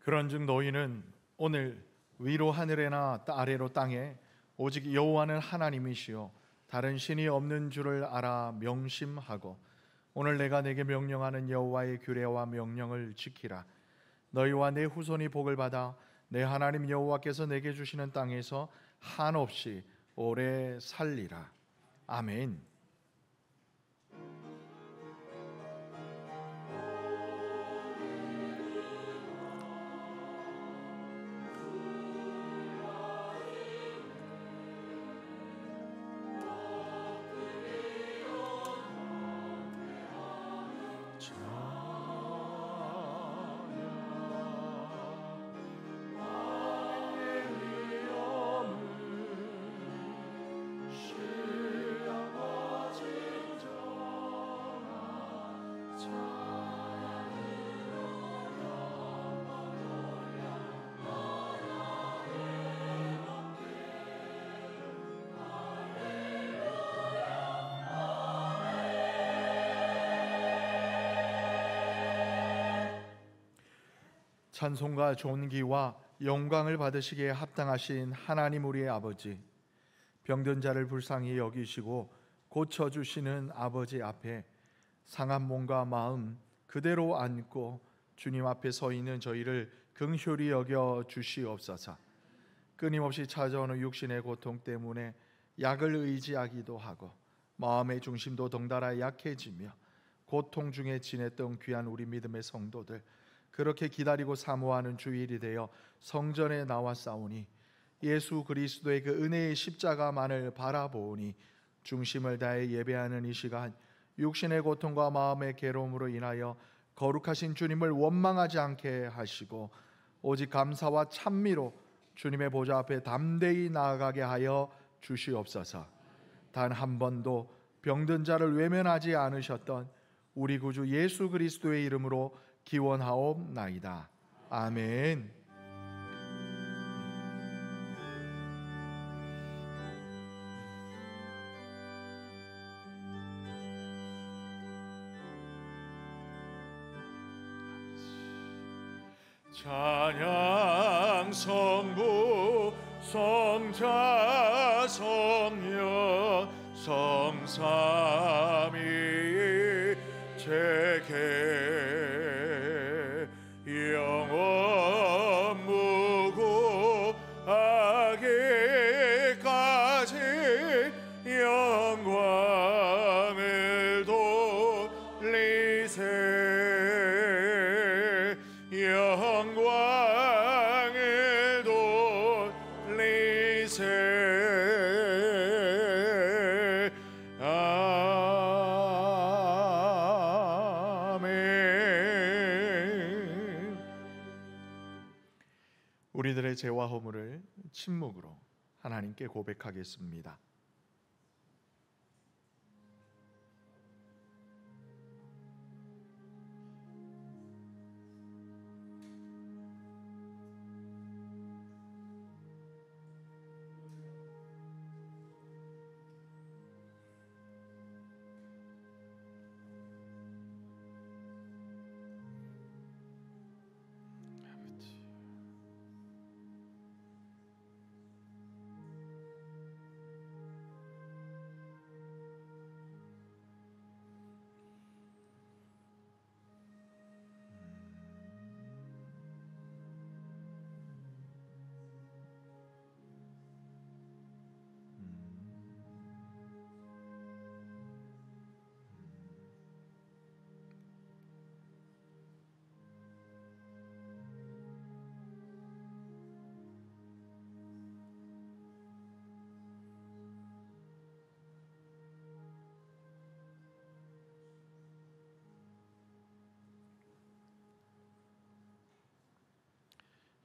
그런즉 너희는 오늘 위로 하늘에나 아래로 땅에 오직 여호와는 하나님이시요 다른 신이 없는 줄을 알아 명심하고 오늘 내가 내게 명령하는 여호와의 규례와 명령을 지키라. 너희와 내 후손이 복을 받아 내 하나님 여호와께서 내게 주시는 땅에서 한없이 오래 살리라. 아멘. 찬송과 존귀와 영광을 받으시기에 합당하신 하나님 우리의 아버지, 병든 자를 불쌍히 여기시고 고쳐주시는 아버지 앞에 상한 몸과 마음 그대로 안고 주님 앞에 서 있는 저희를 긍휼히 여겨 주시옵소서. 끊임없이 찾아오는 육신의 고통 때문에 약을 의지하기도 하고 마음의 중심도 덩달아 약해지며 고통 중에 지냈던 귀한 우리 믿음의 성도들, 그렇게 기다리고 사모하는 주일이 되어 성전에 나왔사오니 예수 그리스도의 그 은혜의 십자가만을 바라보니 중심을 다해 예배하는 이 시간, 육신의 고통과 마음의 괴로움으로 인하여 거룩하신 주님을 원망하지 않게 하시고 오직 감사와 찬미로 주님의 보좌 앞에 담대히 나아가게 하여 주시옵소서. 단 한 번도 병든 자를 외면하지 않으셨던 우리 구주 예수 그리스도의 이름으로 기원하옵나이다. 아멘. 찬양 성부 성자 성령 성삼위 제게 영원 무궁하기까지 영광을 돌리세 영광을 돌리세 아멘. 우리들의 죄와 허물을 침묵으로 하나님께 고백하겠습니다.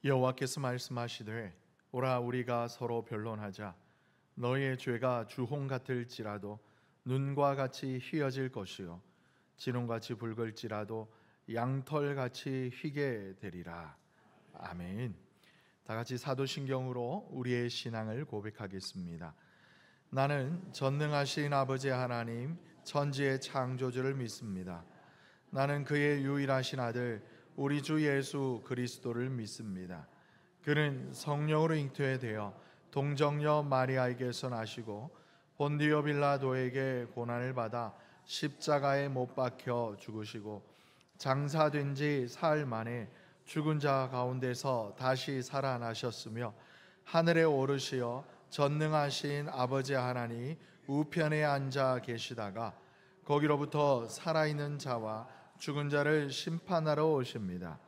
여호와께서 말씀하시되 오라 우리가 서로 변론하자. 너희의 죄가 주홍 같을지라도 눈과 같이 휘어질 것이요 진홍같이 붉을지라도 양털같이 휘게 되리라. 아멘. 다 같이 사도신경으로 우리의 신앙을 고백하겠습니다. 나는 전능하신 아버지 하나님 천지의 창조주를 믿습니다. 나는 그의 유일하신 아들 우리 주 예수 그리스도를 믿습니다. 그는 성령으로 잉태되어 동정녀 마리아에게서 나시고 본디오 빌라도에게 고난을 받아 십자가에 못 박혀 죽으시고 장사된 지 사흘 만에 죽은 자 가운데서 다시 살아나셨으며 하늘에 오르시어 전능하신 아버지 하나님 우편에 앉아 계시다가 거기로부터 살아있는 자와 죽은 자를 심판하러 오십니다.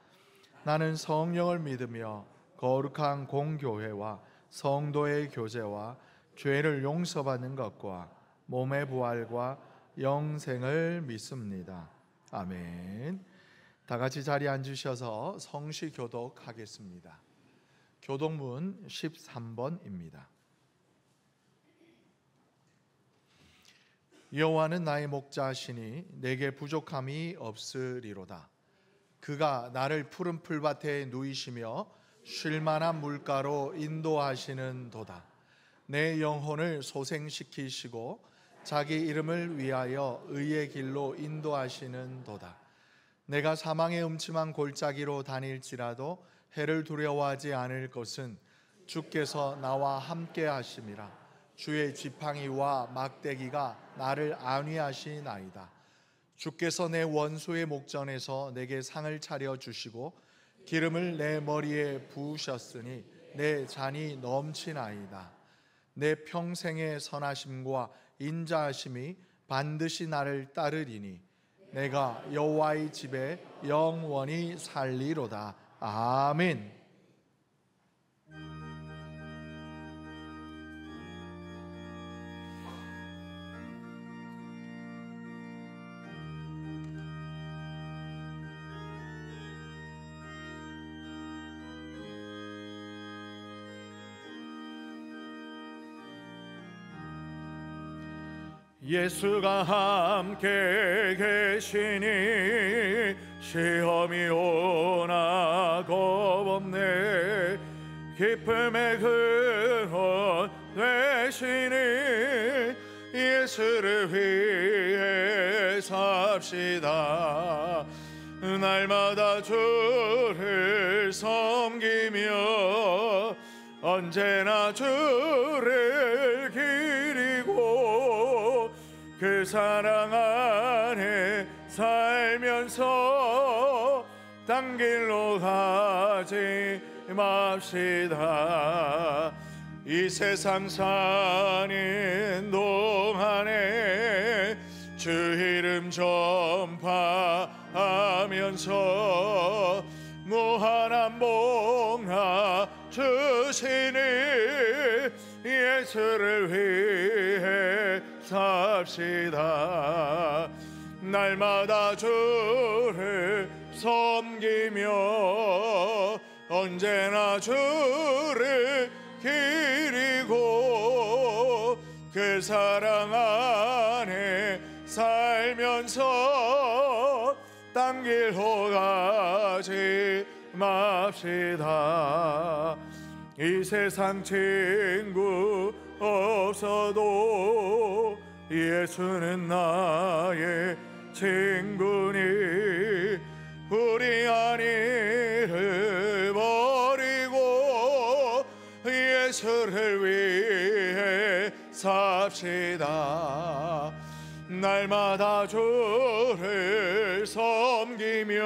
나는 성령을 믿으며 거룩한 공교회와 성도의 교제와 죄를 용서받는 것과 몸의 부활과 영생을 믿습니다. 아멘. 다 같이 자리에 앉으셔서 성시 교독하겠습니다. 교독문 13번입니다. 여호와는 나의 목자시니 내게 부족함이 없으리로다. 그가 나를 푸른 풀밭에 누이시며 쉴만한 물가로 인도하시는 도다. 내 영혼을 소생시키시고 자기 이름을 위하여 의의 길로 인도하시는 도다. 내가 사망의 음침한 골짜기로 다닐지라도 해를 두려워하지 않을 것은 주께서 나와 함께 하심이라. 주의 지팡이와 막대기가 나를 안위하시나이다. 주께서 내 원수의 목전에서 내게 상을 차려 주시고 기름을 내 머리에 부으셨으니 내 잔이 넘치나이다. 내 평생의 선하심과 인자하심이 반드시 나를 따르리니 내가 여호와의 집에 영원히 살리로다. 아멘. 예수가 함께 계시니 시험이 오나 겁없네. 기쁨의 근원 되시니 예수를 위해 삽시다. 날마다 주를 섬기며 언제나 주를 기리고 그 사랑 안에 살면서 딴 길로 가지 맙시다. 이 세상 사는 동안에 주 이름 전파하면서 무한한 복나 주시니 예수를 위해 삽시다. 날마다 주를 섬기며 언제나 주를 기리고 그 사랑 안에 살면서 딴 길로 가지 맙시다. 이 세상 친구 없어도 예수는 나의 친구니 우리 안위를 버리고 예수를 위해 삽시다. 날마다 주를 섬기며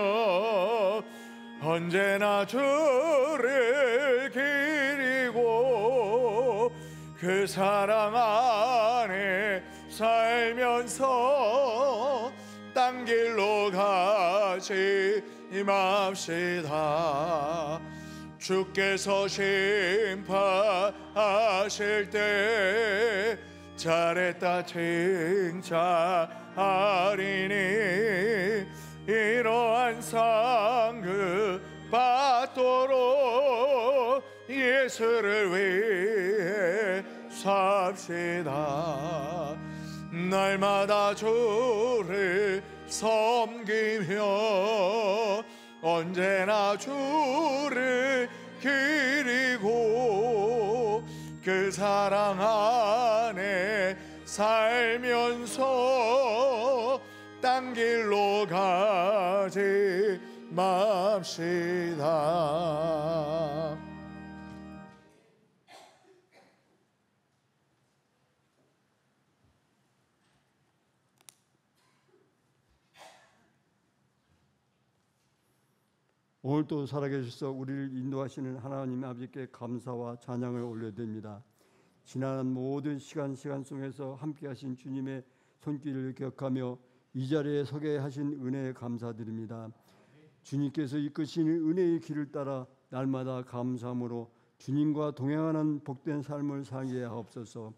언제나 주를 기리고 그 사랑 안에 살면서 딴 길로 가지 맙시다. 주께서 심판하실 때 잘했다 칭찬하리니 이러한 상급 받도록 예수를 위해 삽시다. 날마다 주를 섬기며 언제나 주를 기리고 그 사랑 안에 살면서 딴 길로 가지 맙시다. 오늘도 살아계셔서 우리를 인도하시는 하나님 아버지께 감사와 찬양을 올려드립니다. 지난 모든 시간 속에서 함께하신 주님의 손길을 기억하며 이 자리에 서게 하신 은혜에 감사드립니다. 주님께서 이끄시는 은혜의 길을 따라 날마다 감사함으로 주님과 동행하는 복된 삶을 살게 하옵소서.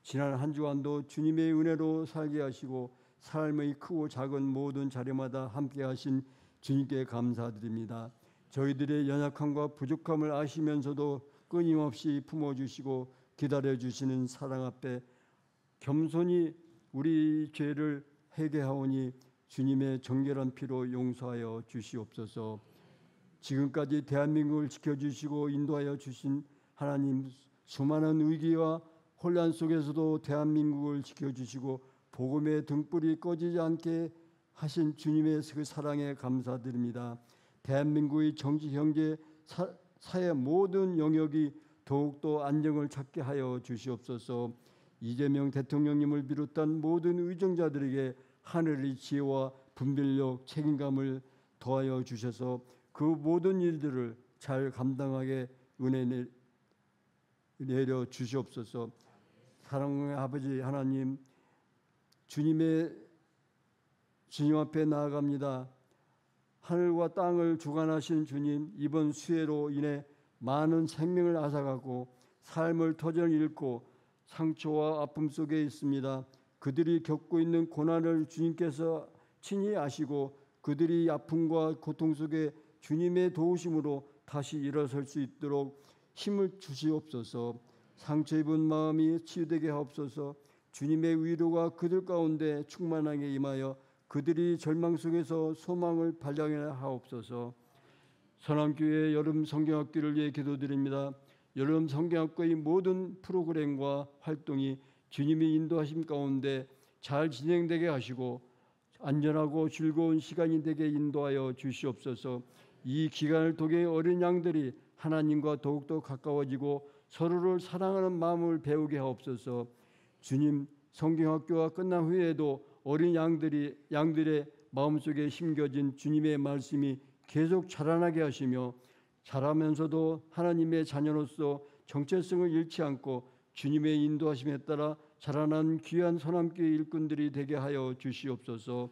지난 한 주간도 주님의 은혜로 살게 하시고 삶의 크고 작은 모든 자리마다 함께하신 주님께 감사드립니다. 저희들의 연약함과 부족함을 아시면서도 끊임없이 품어주시고 기다려주시는 사랑 앞에 겸손히 우리 죄를 회개하오니 주님의 정결한 피로 용서하여 주시옵소서. 지금까지 대한민국을 지켜주시고 인도하여 주신 하나님, 수많은 위기와 혼란 속에서도 대한민국을 지켜주시고 복음의 등불이 꺼지지 않게 하신 주님의 그 사랑에 감사드립니다. 대한민국의 정치, 경제, 사회 모든 영역이 더욱더 안정을 찾게 하여 주시옵소서. 이재명 대통령님을 비롯한 모든 의정자들에게 하늘의 지혜와 분별력, 책임감을 더하여 주셔서 그 모든 일들을 잘 감당하게 은혜 내려 주시옵소서. 사랑의 아버지 하나님, 주님 앞에 나아갑니다. 하늘과 땅을 주관하신 주님, 이번 수해로 인해 많은 생명을 앗아가고 삶을 터전을 잃고 상처와 아픔 속에 있습니다. 그들이 겪고 있는 고난을 주님께서 친히 아시고 그들이 아픔과 고통 속에 주님의 도우심으로 다시 일어설 수 있도록 힘을 주시옵소서. 상처 입은 마음이 치유되게 하옵소서. 주님의 위로가 그들 가운데 충만하게 임하여 그들이 절망 속에서 소망을 발견하게 하옵소서. 선암교회 여름 성경학교를 위해 기도드립니다. 여름 성경학교의 모든 프로그램과 활동이 주님의 인도하심 가운데 잘 진행되게 하시고 안전하고 즐거운 시간이 되게 인도하여 주시옵소서. 이 기간을 통해 어린 양들이 하나님과 더욱더 가까워지고 서로를 사랑하는 마음을 배우게 하옵소서. 주님, 성경학교가 끝난 후에도 어린 양들의 마음속에 심겨진 주님의 말씀이 계속 자라나게 하시며 자라면서도 하나님의 자녀로서 정체성을 잃지 않고 주님의 인도하심에 따라 자라난 귀한 선함교회 일꾼들이 되게 하여 주시옵소서.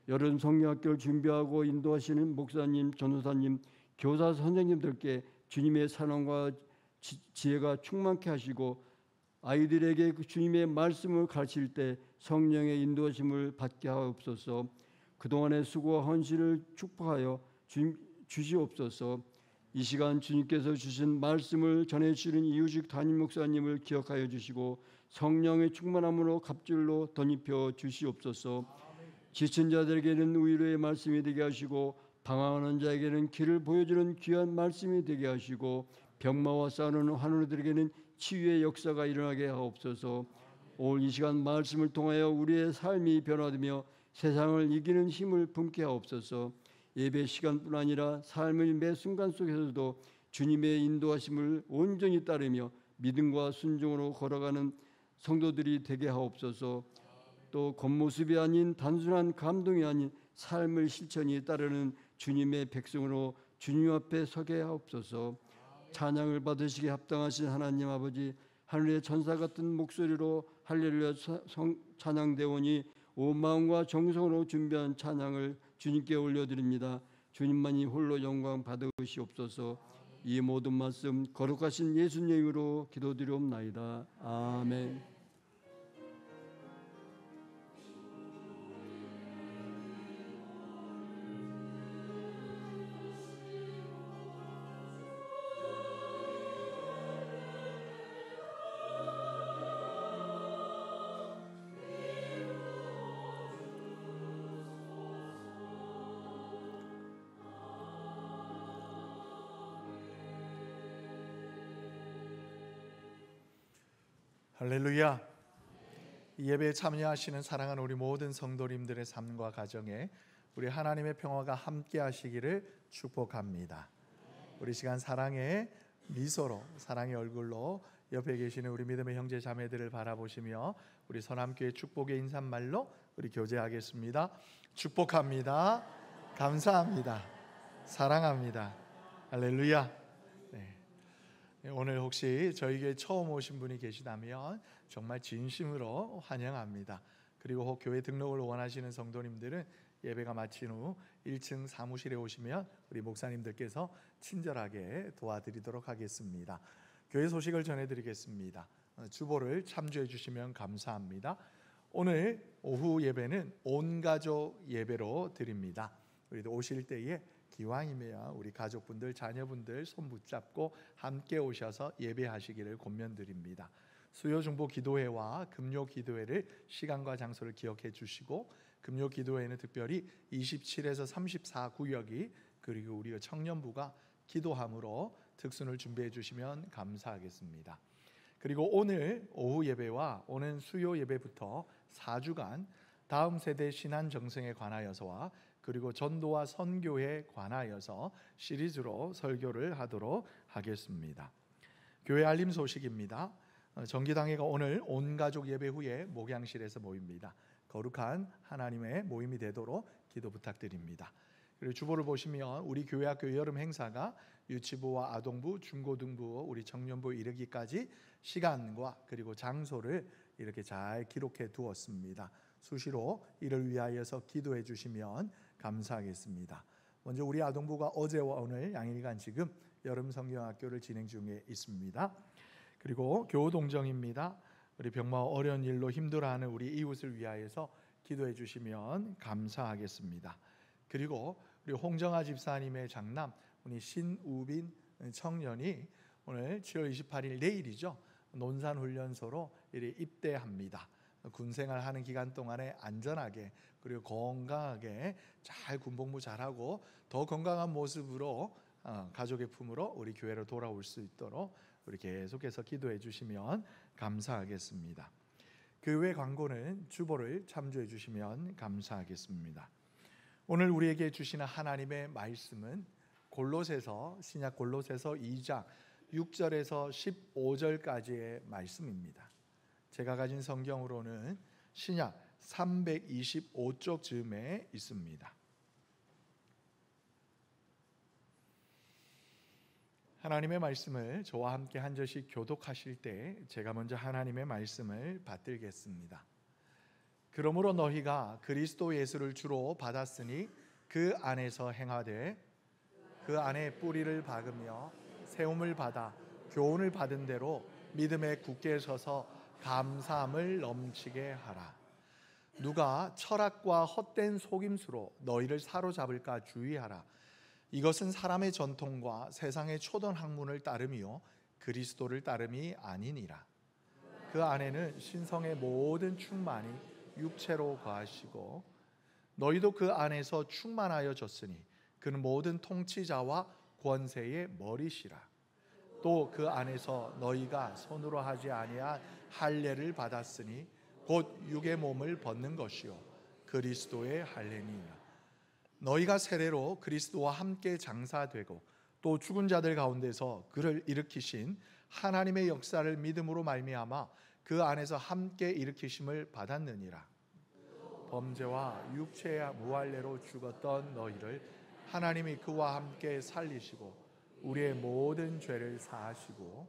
여름 성경학교를 준비하고 인도하시는 목사님, 전도사님, 교사 선생님들께 주님의 사랑과 지혜가 충만케 하시고 아이들에게 주님의 말씀을 가르칠 때 성령의 인도하심을 받게 하옵소서. 그동안의 수고와 헌신을 축복하여 주시옵소서. 이 시간 주님께서 주신 말씀을 전해주시는 이유식 담임 목사님을 기억하여 주시고 성령의 충만함으로 갑줄로 덧입혀 주시옵소서. 지친 자들에게는 위로의 말씀이 되게 하시고 방황하는 자에게는 길을 보여주는 귀한 말씀이 되게 하시고 병마와 싸우는 환우들에게는 치유의 역사가 일어나게 하옵소서. 오늘 이 시간 말씀을 통하여 우리의 삶이 변화되며 세상을 이기는 힘을 품게 하옵소서. 예배 시간뿐 아니라 삶의 매 순간 속에서도 주님의 인도하심을 온전히 따르며 믿음과 순종으로 걸어가는 성도들이 되게 하옵소서. 또 겉모습이 아닌 단순한 감동이 아닌 삶의 실천이 따르는 주님의 백성으로 주님 앞에 서게 하옵소서. 찬양을 받으시기에 합당하신 하나님 아버지, 하늘의 천사 같은 목소리로 할렐루야 찬양대오니 온 마음과 정성으로 준비한 찬양을 주님께 올려드립니다. 주님만이 홀로 영광 받으시옵소서. 이 모든 말씀 거룩하신 예수님 이름으로 기도드리옵나이다. 아멘. 할렐루야. 이 예배에 참여하시는 사랑하는 우리 모든 성도님들의 삶과 가정에 우리 하나님의 평화가 함께 하시기를 축복합니다. 우리 시간 사랑의 미소로, 사랑의 얼굴로 옆에 계시는 우리 믿음의 형제 자매들을 바라보시며 우리 선함교회 축복의 인사말로 우리 교제하겠습니다. 축복합니다. 감사합니다. 사랑합니다. 할렐루야. 네. 오늘 혹시 저희 교회 처음 오신 분이 계시다면 정말 진심으로 환영합니다. 그리고 혹 교회 등록을 원하시는 성도님들은 예배가 마친 후 1층 사무실에 오시면 우리 목사님들께서 친절하게 도와드리도록 하겠습니다. 교회 소식을 전해드리겠습니다. 주보를 참조해 주시면 감사합니다. 오늘 오후 예배는 온가족 예배로 드립니다. 우리도 오실 때에 기왕이면 우리 가족분들, 자녀분들 손 붙잡고 함께 오셔서 예배하시기를 권면드립니다. 수요 중보 기도회와 금요 기도회를 시간과 장소를 기억해 주시고, 금요 기도회는 특별히 27에서 34구역이 그리고 우리 청년부가 기도함으로 특순을 준비해 주시면 감사하겠습니다. 그리고 오늘 오후 예배와 오는 수요 예배부터 4주간 다음 세대 신안 정성에 관하여서와 그리고 전도와 선교에 관하여서 시리즈로 설교를 하도록 하겠습니다. 교회 알림 소식입니다. 정기당회가 오늘 온가족 예배 후에 목양실에서 모입니다. 거룩한 하나님의 모임이 되도록 기도 부탁드립니다. 그리고 주보를 보시면 우리 교회학교 여름 행사가 유치부와 아동부, 중고등부, 우리 청년부 이르기까지 시간과 그리고 장소를 이렇게 잘 기록해 두었습니다. 수시로 이를 위하여서 기도해 주시면 감사하겠습니다. 먼저 우리 아동부가 어제와 오늘 양일간 지금 여름 성경학교를 진행 중에 있습니다. 그리고 교우동정입니다. 우리 병마와 어려운 일로 힘들어하는 우리 이웃을 위하여서 기도해 주시면 감사하겠습니다. 그리고 우리 홍정아 집사님의 장남 우리 신우빈 청년이 오늘 7월 28일 내일이죠. 논산훈련소로 입대합니다. 군생활하는 기간 동안에 안전하게 그리고 건강하게 잘 군복무 잘하고 더 건강한 모습으로 가족의 품으로 우리 교회로 돌아올 수 있도록 우리 계속해서 기도해 주시면 감사하겠습니다. 그 외 광고는 주보를 참조해 주시면 감사하겠습니다. 오늘 우리에게 주시는 하나님의 말씀은 골로새서 신약 골로새서 2장 6절에서 15절까지의 말씀입니다. 제가 가진 성경으로는 신약 325쪽 즈음에 있습니다. 하나님의 말씀을 저와 함께 한 절씩 교독하실 때 제가 먼저 하나님의 말씀을 받들겠습니다. 그러므로 너희가 그리스도 예수를 주로 받았으니 그 안에서 행하되 그 안에 뿌리를 박으며 세움을 받아 교훈을 받은 대로 믿음에 굳게 서서 감사함을 넘치게 하라. 누가 철학과 헛된 속임수로 너희를 사로잡을까 주의하라. 이것은 사람의 전통과 세상의 초던 학문을 따름이요 그리스도를 따름이 아니니라. 그 안에는 신성의 모든 충만이 육체로 거하시고 너희도 그 안에서 충만하여 졌으니 그는 모든 통치자와 권세의 머리시라. 또 그 안에서 너희가 손으로 하지 아니한 할례를 받았으니 곧 육의 몸을 벗는 것이요 그리스도의 할례니라. 너희가 세례로 그리스도와 함께 장사되고 또 죽은 자들 가운데서 그를 일으키신 하나님의 역사를 믿음으로 말미암아 그 안에서 함께 일으키심을 받았느니라. 범죄와 육체의 무할례로 죽었던 너희를 하나님이 그와 함께 살리시고 우리의 모든 죄를 사하시고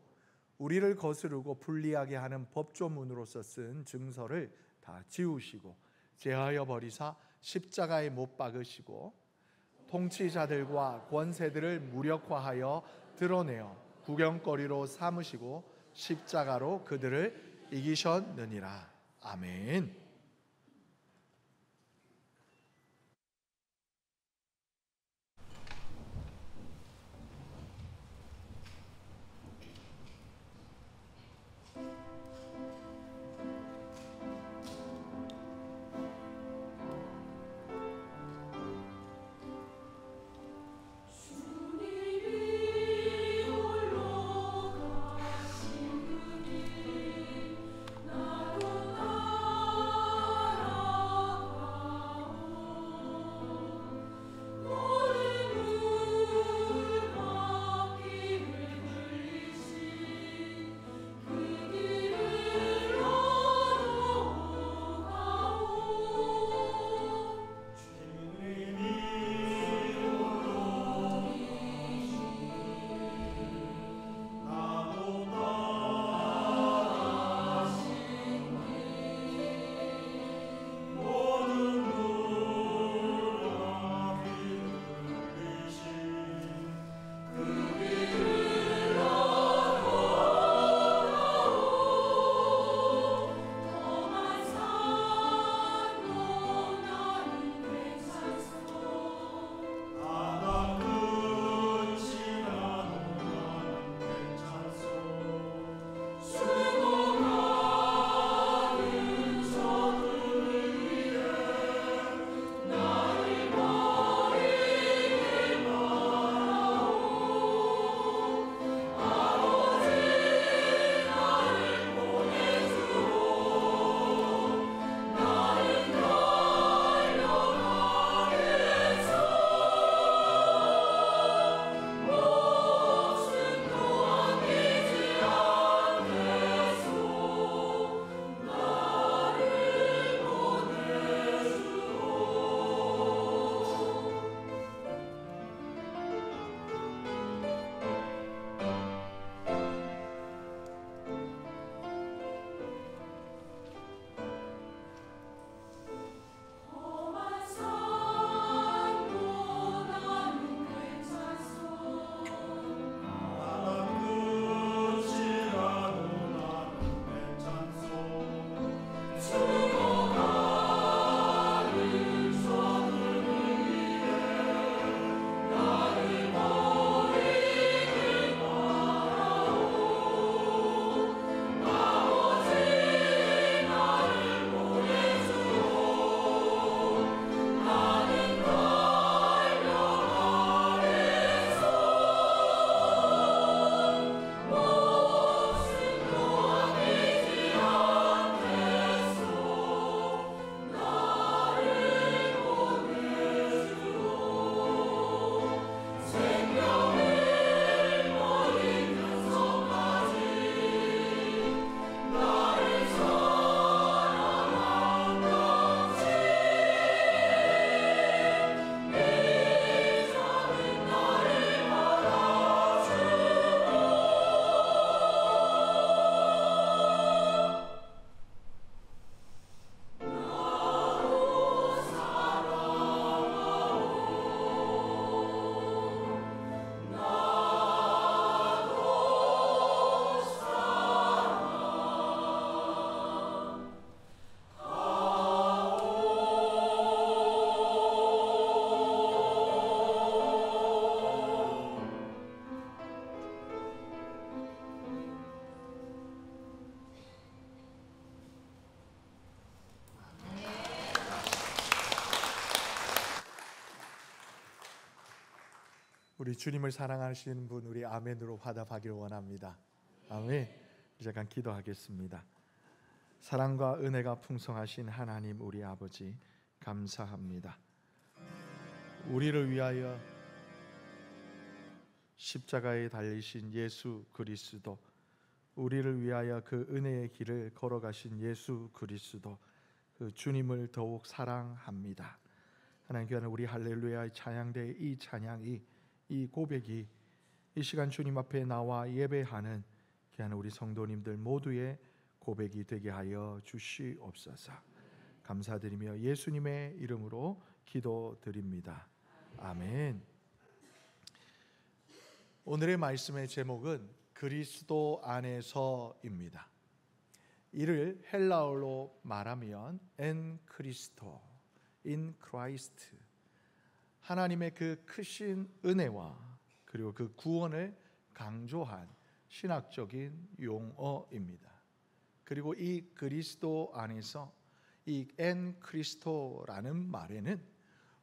우리를 거스르고 불리하게 하는 법조문으로서 쓴 증서를 다 지우시고 제하여 버리사 십자가에 못 박으시고 통치자들과 권세들을 무력화하여 드러내어 구경거리로 삼으시고 십자가로 그들을 이기셨느니라. 아멘. 나로 우리 주님을 사랑하시는 분 우리 아멘으로 화답하기를 원합니다. 아멘. 이제 잠깐 기도하겠습니다. 사랑과 은혜가 풍성하신 하나님 우리 아버지 감사합니다. 우리를 위하여 십자가에 달리신 예수 그리스도, 우리를 위하여 그 은혜의 길을 걸어가신 예수 그리스도, 그 주님을 더욱 사랑합니다. 하나님께 우리 할렐루야의 찬양대의 이 찬양이, 이 고백이 이 시간 주님 앞에 나와 예배하는 귀한 우리 성도님들 모두의 고백이 되게 하여 주시옵소서. 감사드리며 예수님의 이름으로 기도드립니다. 아멘. 오늘의 말씀의 제목은 그리스도 안에서입니다. 이를 헬라어로 말하면 en Christo, in Christ, 하나님의 그 크신 은혜와 그리고 그 구원을 강조한 신학적인 용어입니다. 그리고 이 그리스도 안에서 이 en Christo라는 말에는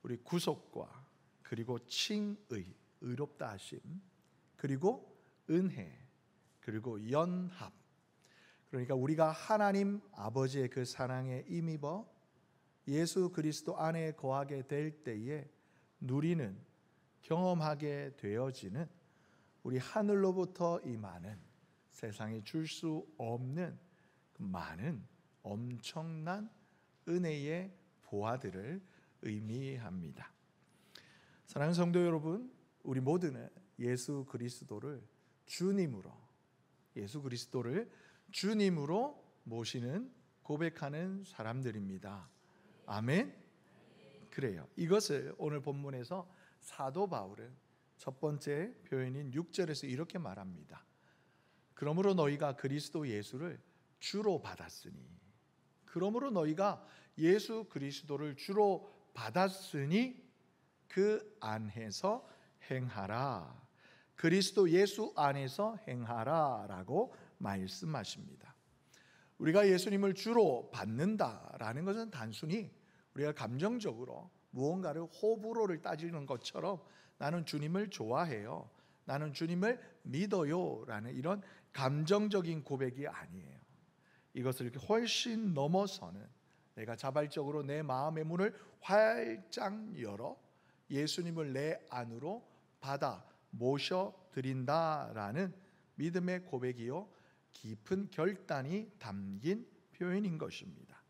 우리 구속과 그리고 칭의, 의롭다 하심, 그리고 은혜, 그리고 연합, 그러니까 우리가 하나님 아버지의 그 사랑에 힘입어 예수 그리스도 안에 거하게 될 때에 누리는, 경험하게 되어지는 우리 하늘로부터 임하는 세상에 줄 수 없는 그 많은 엄청난 은혜의 보화들을 의미합니다. 사랑하는 성도 여러분, 우리 모두는 예수 그리스도를 주님으로, 예수 그리스도를 주님으로 모시는, 고백하는 사람들입니다. 아멘. 그래요. 이것을 오늘 본문에서 사도 바울은 첫 번째 표현인 6절에서 이렇게 말합니다. 그러므로 너희가 그리스도 예수를 주로 받았으니, 그러므로 너희가 예수 그리스도를 주로 받았으니 그 안에서 행하라. 그리스도 예수 안에서 행하라 라고 말씀하십니다. 우리가 예수님을 주로 받는다라는 것은 단순히 우리가 감정적으로 무언가를 호불호를 따지는 것처럼 나는 주님을 좋아해요, 나는 주님을 믿어요 라는 이런 감정적인 고백이 아니에요. 이것을 이렇게 훨씬 넘어서는, 내가 자발적으로 내 마음의 문을 활짝 열어 예수님을 내 안으로 받아 모셔드린다라는 믿음의 고백이요 깊은 결단이 담긴 표현인 것입니다.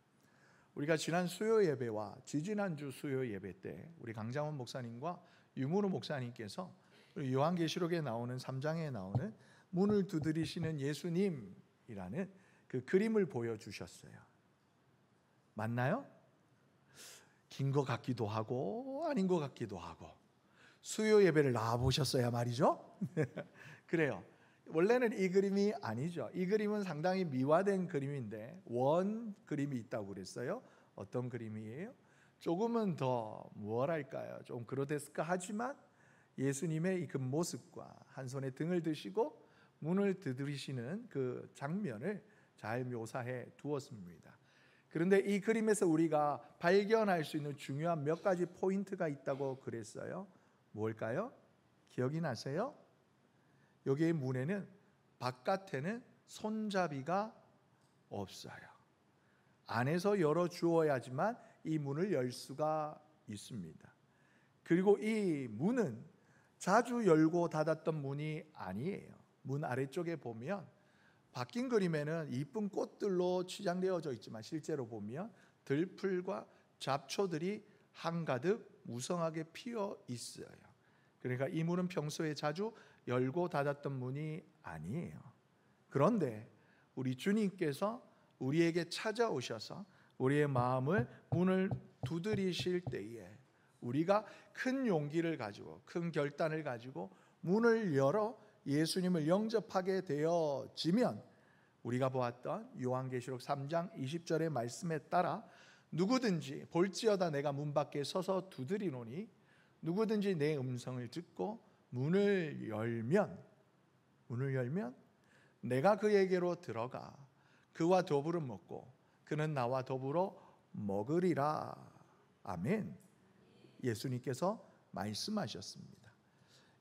우리가 지난 수요 예배와 지지난주 수요 예배 때 우리 강장원 목사님과 유문우 목사님께서 요한계시록에 나오는 3장에 나오는 문을 두드리시는 예수님이라는 그 그림을 보여주셨어요. 맞나요? 긴 것 같기도 하고 아닌 것 같기도 하고. 수요 예배를 나와보셨어야 말이죠. 그래요. 원래는 이 그림이 아니죠. 이 그림은 상당히 미화된 그림인데 원 그림이 있다고 그랬어요. 어떤 그림이에요? 조금은 더 뭐랄까요, 좀 그로테스크 하지만 예수님의 그 모습과 한 손에 등을 드시고 문을 두드리시는 그 장면을 잘 묘사해 두었습니다. 그런데 이 그림에서 우리가 발견할 수 있는 중요한 몇 가지 포인트가 있다고 그랬어요. 뭘까요? 기억이 나세요? 여기의 문에는 바깥에는 손잡이가 없어요. 안에서 열어 주어야지만 이 문을 열 수가 있습니다. 그리고 이 문은 자주 열고 닫았던 문이 아니에요. 문 아래쪽에 보면 바뀐 그림에는 이쁜 꽃들로 치장되어져 있지만 실제로 보면 들풀과 잡초들이 한가득 무성하게 피어 있어요. 그러니까 이 문은 평소에 자주 열고 닫았던 문이 아니에요. 그런데 우리 주님께서 우리에게 찾아오셔서 우리의 마음을, 문을 두드리실 때에 우리가 큰 용기를 가지고, 큰 결단을 가지고 문을 열어 예수님을 영접하게 되어지면 우리가 보았던 요한계시록 3장 20절의 말씀에 따라 누구든지 볼지어다 내가 문 밖에 서서 두드리노니 누구든지 내 음성을 듣고 문을 열면 내가 그에게로 들어가 그와 더불어 먹고 그는 나와 더불어 먹으리라. 아멘. 예수님께서 말씀하셨습니다.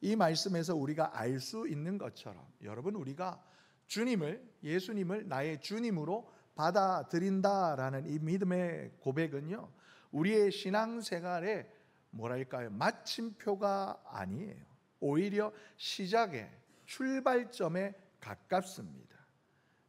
이 말씀에서 우리가 알 수 있는 것처럼 여러분, 우리가 예수님을 나의 주님으로 받아들인다라는 이 믿음의 고백은요, 우리의 신앙생활의 뭐랄까요, 마침표가 아니에요. 오히려 시작의 출발점에 가깝습니다.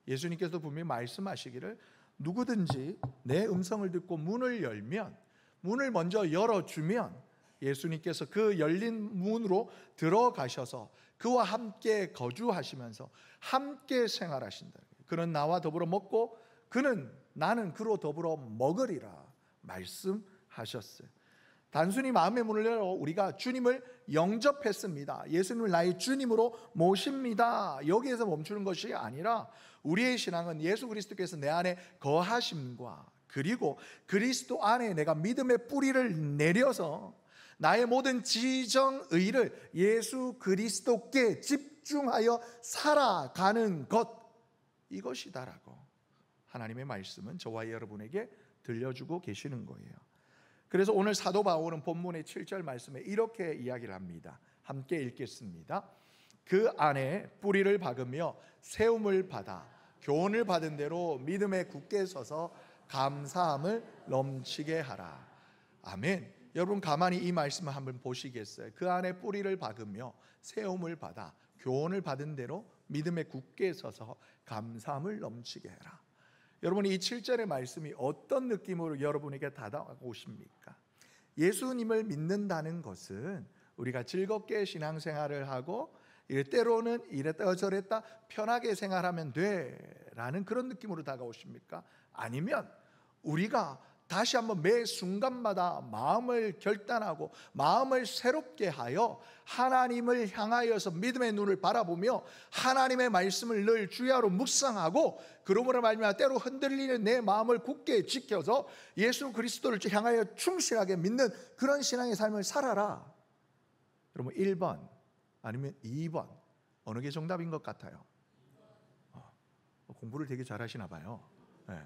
예수님께서 분명히 말씀하시기를 누구든지 내 음성을 듣고 문을 먼저 열어주면 예수님께서 그 열린 문으로 들어가셔서 그와 함께 거주하시면서 함께 생활하신다. 그는 나와 더불어 먹고 나는 그로 더불어 먹으리라 말씀하셨어요. 단순히 마음의 문을 열어 우리가 주님을 영접했습니다, 예수님을 나의 주님으로 모십니다, 여기에서 멈추는 것이 아니라 우리의 신앙은 예수 그리스도께서 내 안에 거하심과 그리고 그리스도 안에 내가 믿음의 뿌리를 내려서 나의 모든 지정의를 예수 그리스도께 집중하여 살아가는 것, 이것이다라고 하나님의 말씀은 저와 여러분에게 들려주고 계시는 거예요. 그래서 오늘 사도 바울은 본문의 7절 말씀에 이렇게 이야기를 합니다. 함께 읽겠습니다. 그 안에 뿌리를 박으며 세움을 받아 교훈을 받은 대로 믿음에 굳게 서서 감사함을 넘치게 하라. 아멘. 여러분, 가만히 이 말씀을 한번 보시겠어요? 그 안에 뿌리를 박으며 세움을 받아 교훈을 받은 대로 믿음에 굳게 서서 감사함을 넘치게 해라. 여러분, 이 7절의 말씀이 어떤 느낌으로 여러분에게 다가오십니까? 예수님을 믿는다는 것은 우리가 즐겁게 신앙생활을 하고 때로는 이랬다 저랬다 편하게 생활하면 돼라는 그런 느낌으로 다가오십니까? 아니면 우리가 다시 한번 매 순간마다 마음을 결단하고 마음을 새롭게 하여 하나님을 향하여서 믿음의 눈을 바라보며 하나님의 말씀을 늘 주야로 묵상하고 그러므로 말미암아 때로 흔들리는 내 마음을 굳게 지켜서 예수 그리스도를 향하여 충실하게 믿는 그런 신앙의 삶을 살아라. 여러분, 1번 아니면 2번 어느 게 정답인 것 같아요? 공부를 되게 잘하시나 봐요. 네.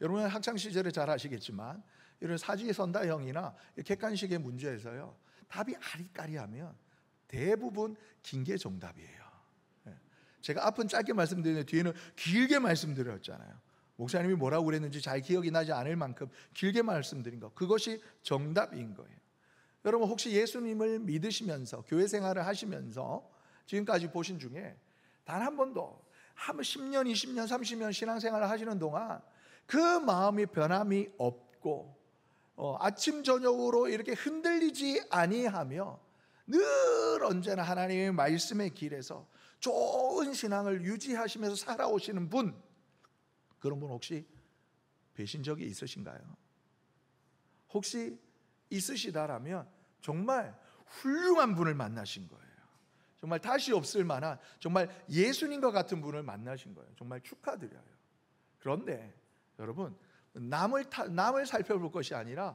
여러분은 학창시절에 잘 아시겠지만 이런 사지선다형이나 객관식의 문제에서요, 답이 아리까리하면 대부분 긴 게 정답이에요. 제가 앞은 짧게 말씀드리는데 뒤에는 길게 말씀드렸잖아요. 목사님이 뭐라고 그랬는지 잘 기억이 나지 않을 만큼 길게 말씀드린 것, 그것이 정답인 거예요. 여러분, 혹시 예수님을 믿으시면서 교회 생활을 하시면서 지금까지 보신 중에 단 한 번도 10년, 20년, 30년 신앙생활을 하시는 동안 그 마음이 변함이 없고 아침 저녁으로 이렇게 흔들리지 아니하며 늘 언제나 하나님의 말씀의 길에서 좋은 신앙을 유지하시면서 살아오시는 분, 그런 분 혹시 뵈신 적이 있으신가요? 혹시 있으시다라면 정말 훌륭한 분을 만나신 거예요. 정말 다시 없을 만한 정말 예수님과 같은 분을 만나신 거예요. 정말 축하드려요. 그런데 여러분, 남을 살펴볼 것이 아니라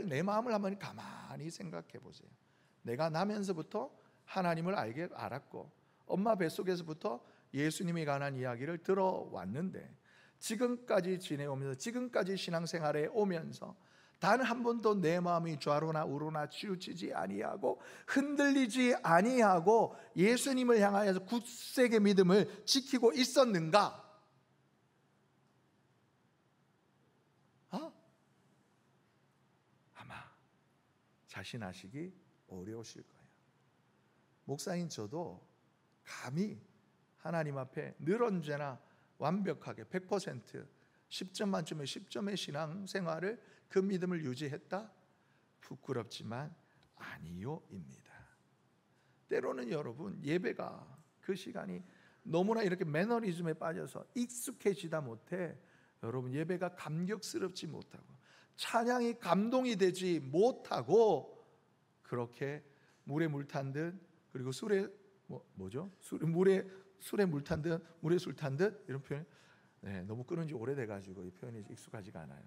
내 마음을 한번 가만히 생각해 보세요. 내가 나면서부터 하나님을 알았고 엄마 뱃속에서부터 예수님에 관한 이야기를 들어왔는데 지금까지 지내오면서 지금까지 신앙생활에 오면서 단 한 번도 내 마음이 좌로나 우로나 치우치지 아니하고 흔들리지 아니하고 예수님을 향하여서 굳세게 믿음을 지키고 있었는가? 아마 자신하시기 어려우실 거예요. 목사인 저도 감히 하나님 앞에 늘 언제나 완벽하게 100% 10점 만점에 10점의 신앙생활을 그 믿음을 유지했다? 부끄럽지만 아니요입니다. 때로는 여러분, 예배가 그 시간이 너무나 이렇게 매너리즘에 빠져서 익숙해지다 못해 여러분, 예배가 감격스럽지 못하고 찬양이 감동이 되지 못하고 그렇게 물에 물 탄 듯, 그리고 술에 물 탄 듯, 물에 술 탄 듯, 이런 표현, 너무 끊은 지 오래돼가지고 이 표현이 익숙하지가 않아요.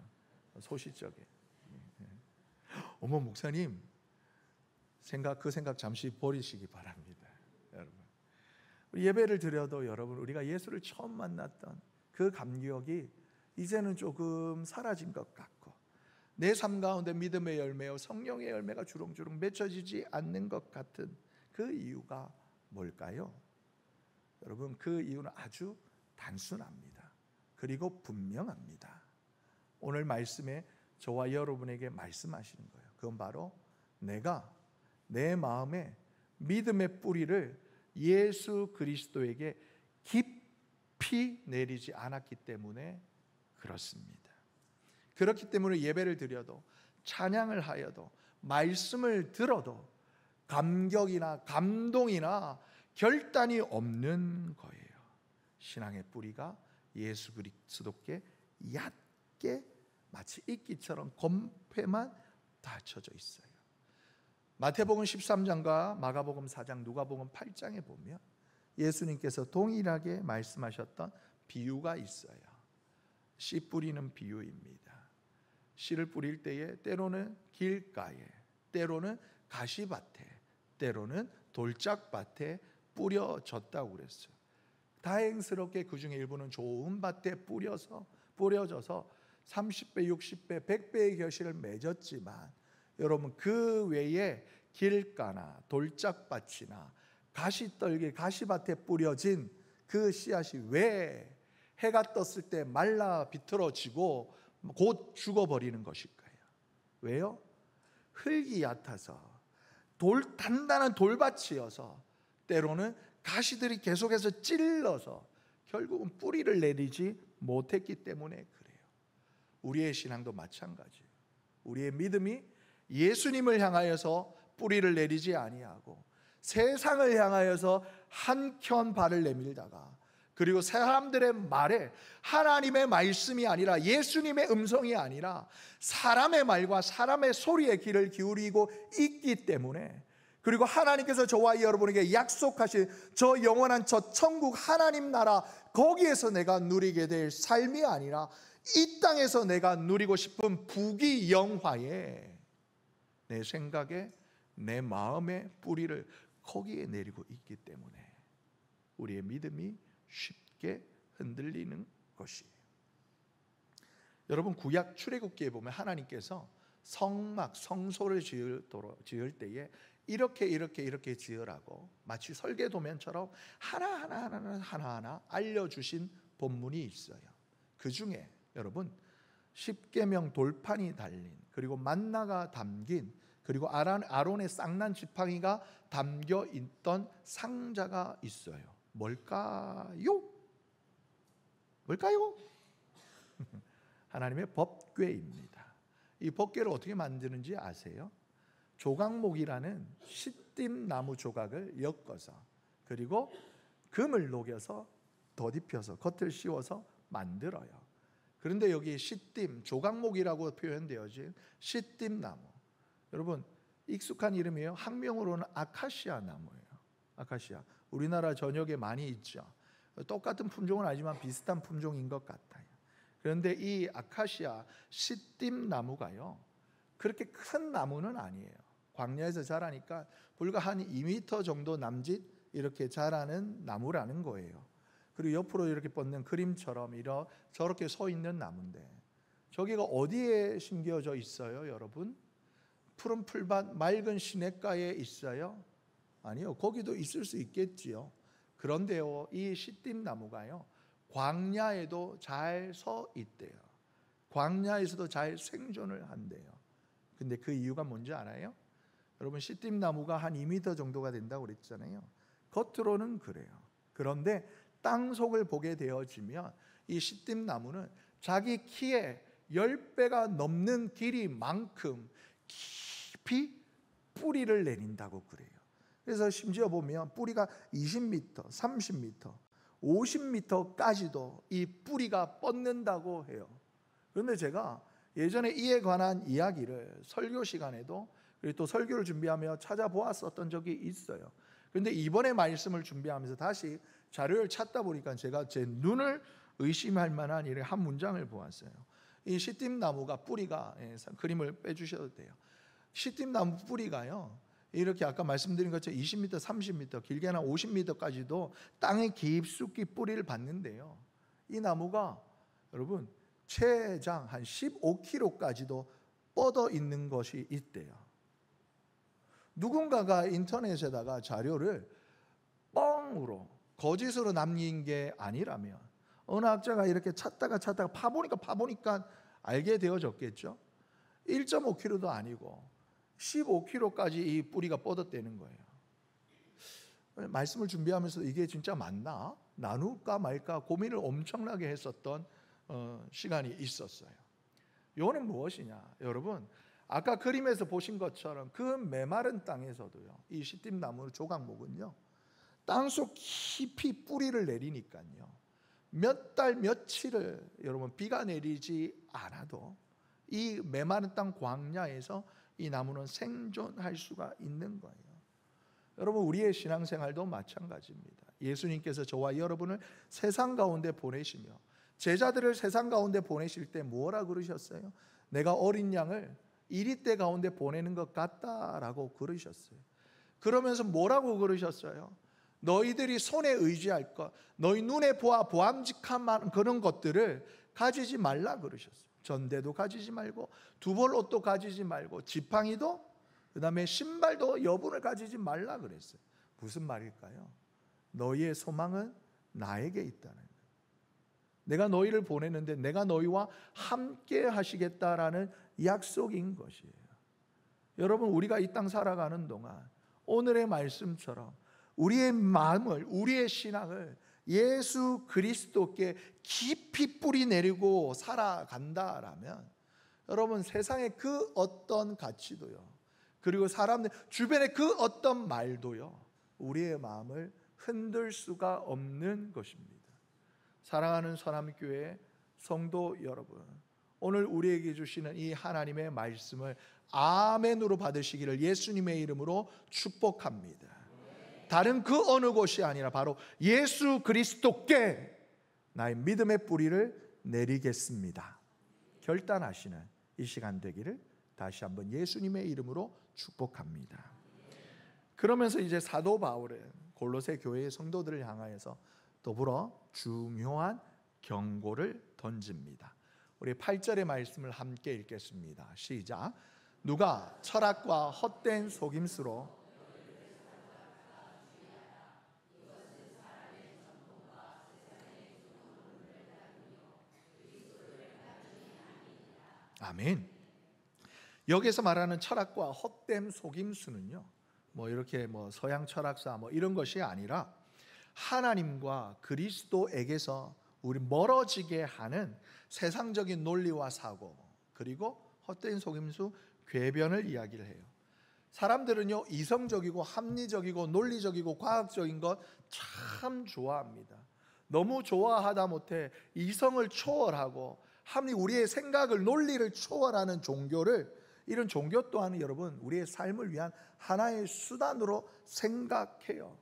소시적에. 어머, 목사님, 그 생각 잠시 버리시기 바랍니다. 여러분, 예배를 드려도 여러분, 우리가 예수를 처음 만났던 그 감격이 이제는 조금 사라진 것 같고 내 삶 가운데 믿음의 열매와 성령의 열매가 주렁주렁 맺혀지지 않는 것 같은 그 그 이유가 뭘까요? 여러분, 그 이유는 아주 단순합니다. 그리고 분명합니다. 오늘 말씀에 저와 여러분에게 말씀하시는 거예요. 그건 바로 내가 내 마음에 믿음의 뿌리를 예수 그리스도에게 깊이 내리지 않았기 때문에 그렇습니다. 그렇기 때문에 예배를 드려도, 찬양을 하여도, 말씀을 들어도 감격이나 감동이나 결단이 없는 거예요. 신앙의 뿌리가 예수 그리스도께 얕게 마치 이끼처럼 곰패만 닫혀져 있어요. 마태복음 13장과 마가복음 4장, 누가복음 8장에 보면 예수님께서 동일하게 말씀하셨던 비유가 있어요. 씨 뿌리는 비유입니다. 씨를 뿌릴 때에 때로는 길가에, 때로는 가시밭에, 때로는 돌짝밭에 뿌려졌다고 그랬어요. 다행스럽게 그 중에 일부는 좋은 밭에 뿌려져서 30배, 60배, 100배의 결실을 맺었지만, 여러분, 그 외에 길가나 돌짝밭이나 가시떨기, 가시밭에 뿌려진 그 씨앗이 왜 해가 떴을 때 말라 비틀어지고 곧 죽어버리는 것일까요? 왜요? 흙이 얕아서, 단단한 돌밭이어서, 때로는 가시들이 계속해서 찔러서 결국은 뿌리를 내리지 못했기 때문에 그래요. 우리의 신앙도 마찬가지예요. 우리의 믿음이 예수님을 향하여서 뿌리를 내리지 아니하고 세상을 향하여서 한켠 발을 내밀다가, 그리고 사람들의 말에 하나님의 말씀이 아니라, 예수님의 음성이 아니라 사람의 말과 사람의 소리에 귀를 기울이고 있기 때문에, 그리고 하나님께서 저와 여러분에게 약속하신 저 영원한 저 천국 하나님 나라, 거기에서 내가 누리게 될 삶이 아니라 이 땅에서 내가 누리고 싶은 부귀영화에 내 생각에, 내 마음의 뿌리를 거기에 내리고 있기 때문에 우리의 믿음이 쉽게 흔들리는 것이에요. 여러분, 구약 출애굽기에 보면 하나님께서 성막, 성소를 지을 때에 이렇게 지으라고 마치 설계도면처럼 하나하나 알려주신 본문이 있어요. 그 중에 여러분, 십계명 돌판이 달린, 그리고 만나가 담긴, 그리고 아론의 쌍난 지팡이가 담겨 있던 상자가 있어요. 뭘까요? 하나님의 법궤입니다. 이 법궤를 어떻게 만드는지 아세요? 조각목이라는 시띠나무 조각을 엮어서, 그리고 금을 녹여서 덧입혀서 겉을 씌워서 만들어요. 그런데 여기 조각목이라고 표현되어진 시띠나무, 여러분 익숙한 이름이에요. 학명으로는 아카시아 나무예요. 아카시아, 우리나라 전역에 많이 있죠. 똑같은 품종은 아니지만 비슷한 품종인 것 같아요. 그런데 이 아카시아 시띠나무가요, 그렇게 큰 나무는 아니에요. 광야에서 자라니까 불과 한 2m 정도 남짓 이렇게 자라는 나무라는 거예요. 그리고 옆으로 이렇게 뻗는 그림처럼 저렇게 서 있는 나무인데, 저기가 어디에 심겨져 있어요, 여러분? 푸른 풀밭, 맑은 시냇가에 있어요? 아니요, 거기도 있을 수 있겠지요. 그런데요, 이 시띠나무가요, 광야에도 잘 서 있대요. 광야에서도 잘 생존을 한대요. 근데 그 이유가 뭔지 알아요? 여러분, 시띠나무가 한 2m 정도가 된다고 그랬잖아요. 겉으로는 그래요. 그런데 땅속을 보게 되어지면 이 시띠나무는 자기 키에 10배가 넘는 길이만큼 깊이 뿌리를 내린다고 그래요. 그래서 심지어 보면 뿌리가 20m, 30m, 50m까지도 이 뿌리가 뻗는다고 해요. 그런데 제가 예전에 이에 관한 이야기를 설교 시간에도, 그리고 또 설교를 준비하며 찾아보았었던 적이 있어요. 그런데 이번에 말씀을 준비하면서 다시 자료를 찾다 보니까 제가 제 눈을 의심할 만한 한 문장을 보았어요. 이 시띠나무가 뿌리가, 그림을 빼주셔도 돼요. 시띠나무 뿌리가요, 이렇게 아까 말씀드린 것처럼 20m, 30m, 길게는 50m까지도 땅에 깊숙이 뿌리를 받는데요, 이 나무가 여러분 최장 한 15km까지도 뻗어 있는 것이 있대요. 누군가가 인터넷에다가 자료를 뻥으로 거짓으로 남긴 게 아니라면 어느 학자가 이렇게 찾다가 파보니까 알게 되어졌겠죠. 1.5kg도 아니고 15kg까지 이 뿌리가 뻗어대는 거예요. 말씀을 준비하면서 이게 진짜 맞나? 나눌까 말까 고민을 엄청나게 했었던 시간이 있었어요. 이거는 무엇이냐? 여러분, 아까 그림에서 보신 것처럼 그 메마른 땅에서도요, 이 시띠나무 조각목은요, 땅속 깊이 뿌리를 내리니까요, 몇 달 며칠을 여러분 비가 내리지 않아도 이 메마른 땅 광야에서 이 나무는 생존할 수가 있는 거예요. 여러분, 우리의 신앙생활도 마찬가지입니다. 예수님께서 저와 여러분을 세상 가운데 보내시며 제자들을 세상 가운데 보내실 때 뭐라 그러셨어요? 내가 어린 양을 이리떼 가운데 보내는 것 같다라고 그러셨어요. 그러면서 뭐라고 그러셨어요? 너희들이 손에 의지할 것, 너희 눈에 보아 보암직한 그런 것들을 가지지 말라 그러셨어요. 전대도 가지지 말고, 두벌 옷도 가지지 말고, 지팡이도, 그 다음에 신발도 여분을 가지지 말라 그랬어요. 무슨 말일까요? 너희의 소망은 나에게 있다는 거예요. 내가 너희를 보내는데 내가 너희와 함께 하시겠다라는 약속인 것이에요. 여러분, 우리가 이 땅 살아가는 동안 오늘의 말씀처럼 우리의 마음을, 우리의 신앙을 예수 그리스도께 깊이 뿌리 내리고 살아간다라면 여러분, 세상의 그 어떤 가치도요, 그리고 사람들 주변의 그 어떤 말도요, 우리의 마음을 흔들 수가 없는 것입니다. 사랑하는 선함교회 성도 여러분, 오늘 우리에게 주시는 이 하나님의 말씀을 아멘으로 받으시기를 예수님의 이름으로 축복합니다. 다른 그 어느 곳이 아니라 바로 예수 그리스도께 나의 믿음의 뿌리를 내리겠습니다. 결단하시는 이 시간 되기를 다시 한번 예수님의 이름으로 축복합니다. 그러면서 이제 사도 바울은 골로새 교회의 성도들을 향하여서 더불어 중요한 경고를 던집니다. 우리 8절의 말씀을 함께 읽겠습니다. 시작. 누가 철학과 헛된 속임수로 아멘. 여기서 말하는 철학과 헛된 속임수는요, 이렇게 서양 철학사 이런 것이 아니라 하나님과 그리스도에게서 우리 멀어지게 하는 세상적인 논리와 사고, 그리고 헛된 속임수, 궤변을 이야기를 해요. 사람들은요, 이성적이고 합리적이고 논리적이고 과학적인 것 참 좋아합니다. 너무 좋아하다 못해 이성을 초월하고 우리의 생각을, 논리를 초월하는 종교를, 이런 종교 또한 여러분 우리의 삶을 위한 하나의 수단으로 생각해요.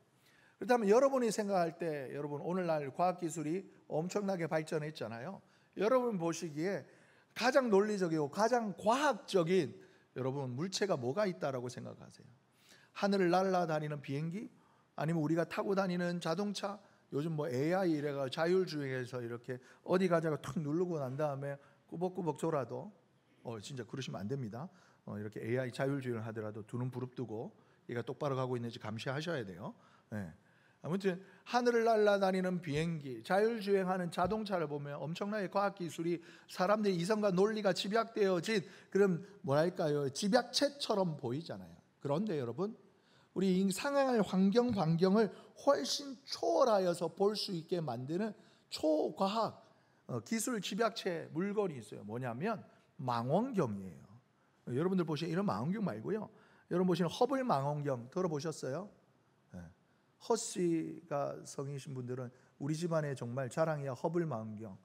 그렇다면 여러분이 생각할 때, 여러분 오늘날 과학기술이 엄청나게 발전했잖아요. 여러분 보시기에 가장 논리적이고 가장 과학적인 여러분 물체가 뭐가 있다라고 생각하세요? 하늘을 날아다니는 비행기? 아니면 우리가 타고 다니는 자동차? 요즘 AI 이래가 자율주행해서 이렇게 어디 가자고 툭 누르고 난 다음에 꾸벅꾸벅 졸아도 진짜 그러시면 안 됩니다. 이렇게 AI 자율주행을 하더라도 두 눈 부릅뜨고 얘가 똑바로 가고 있는지 감시하셔야 돼요. 네. 아무튼 하늘을 날아다니는 비행기, 자율주행하는 자동차를 보면 엄청나게 과학기술이 사람들의 이성과 논리가 집약되어진 그런 집약체처럼 보이잖아요. 그런데 여러분, 우리 상황을 환경을 훨씬 초월하여서 볼 수 있게 만드는 초과학 기술 집약체 물건이 있어요. 뭐냐면 망원경이에요. 여러분들 보시는 이런 망원경 말고요, 여러분 보시는 허블 망원경 들어보셨어요? 네. 허씨가 성이신 분들은 우리 집안의 정말 자랑이야. 허블 망원경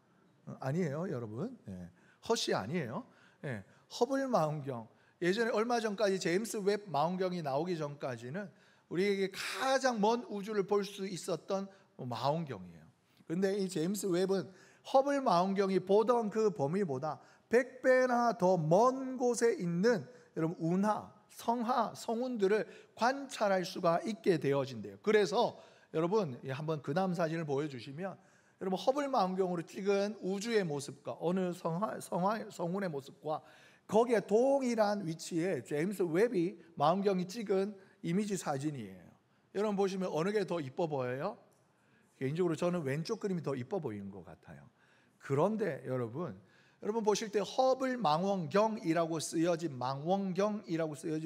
아니에요, 여러분. 네. 허씨 아니에요. 네. 허블 망원경, 예전에 얼마 전까지 제임스 웹 망원경이 나오기 전까지는 우리에게 가장 먼 우주를 볼 수 있었던 망원경이에요. 그런데 이 제임스 웹은 허블 망원경이 보던 그 범위보다 100배나 더 먼 곳에 있는 여러분 운하, 성하, 성운들을 관찰할 수가 있게 되어진대요. 그래서 여러분 한번 그 다음 사진을 보여주시면, 여러분 허블 망원경으로 찍은 우주의 모습과 어느 성운의 모습과 거기에 동일한 위치에 제임스 웹이 망원경이 찍은 이미지 사진이에요. 여러분 보시면 어느 게 더 이뻐 보여요? 개인적으로 저는 왼쪽 그림이 더 이뻐 보이는 것 같아요. 그런데 여러분 보실 때 허블 망원경이라고 쓰여진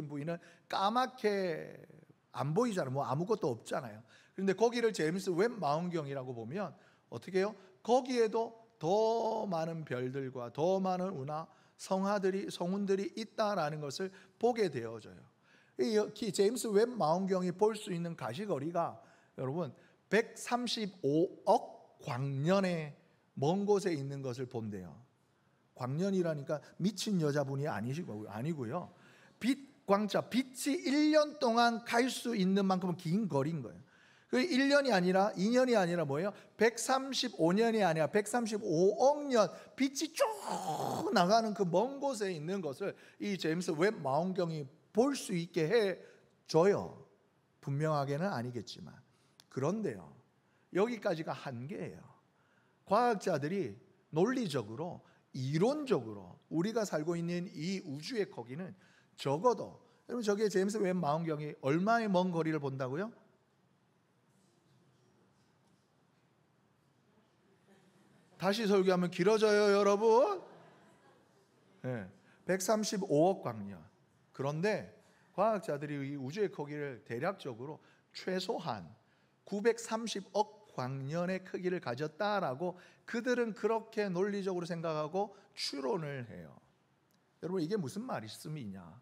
부위는 까맣게 안 보이잖아요. 뭐 아무것도 없잖아요. 그런데 거기를 제임스 웹 망원경이라고 보면 어떻게 해요? 거기에도 더 많은 별들과 더 많은 운하 성운들이 있다라는 것을 보게 되어져요. 이 제임스 웹 망원경이 볼 수 있는 가시거리가 여러분 135억 광년의 먼 곳에 있는 것을 본대요. 광년이라니까 미친 여자분이 아니고요. 빛이 1년 동안 갈 수 있는 만큼은 긴 거리인 거예요. 그 1년이 아니라 2년이 아니라 뭐예요? 135년이 아니라 135억 년 빛이 쭉 나가는 그 먼 곳에 있는 것을 이 제임스 웹 망원경이 볼 수 있게 해줘요. 분명하게는 아니겠지만. 그런데요, 여기까지가 한계예요. 과학자들이 논리적으로 이론적으로 우리가 살고 있는 이 우주의 크기는 적어도, 여러분 저게 제임스 웹 망원경이 얼마의 먼 거리를 본다고요? 다시 설교하면 길어져요, 여러분. 네, 135억 광년. 그런데 과학자들이 이 우주의 크기를 대략적으로 최소한 930억 광년의 크기를 가졌다라고 그들은 그렇게 논리적으로 생각하고 추론을 해요. 여러분 이게 무슨 말씀이냐?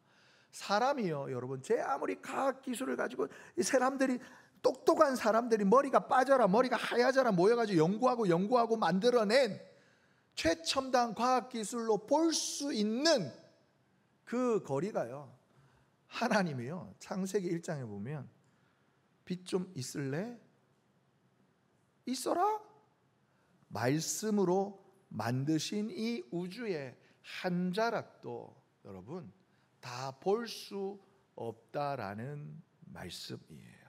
사람이요, 여러분 제 아무리 과학 기술을 가지고 이 사람들이 똑똑한 사람들이 머리가 빠져라 머리가 하얘져라 모여가지고 연구하고 만들어낸 최첨단 과학 기술로 볼 수 있는 그 거리가요, 하나님이요 창세기 1장에 보면 빛 좀 있을래? 있어라? 말씀으로 만드신 이 우주의 한 자락도 여러분 다 볼 수 없다라는 말씀이에요.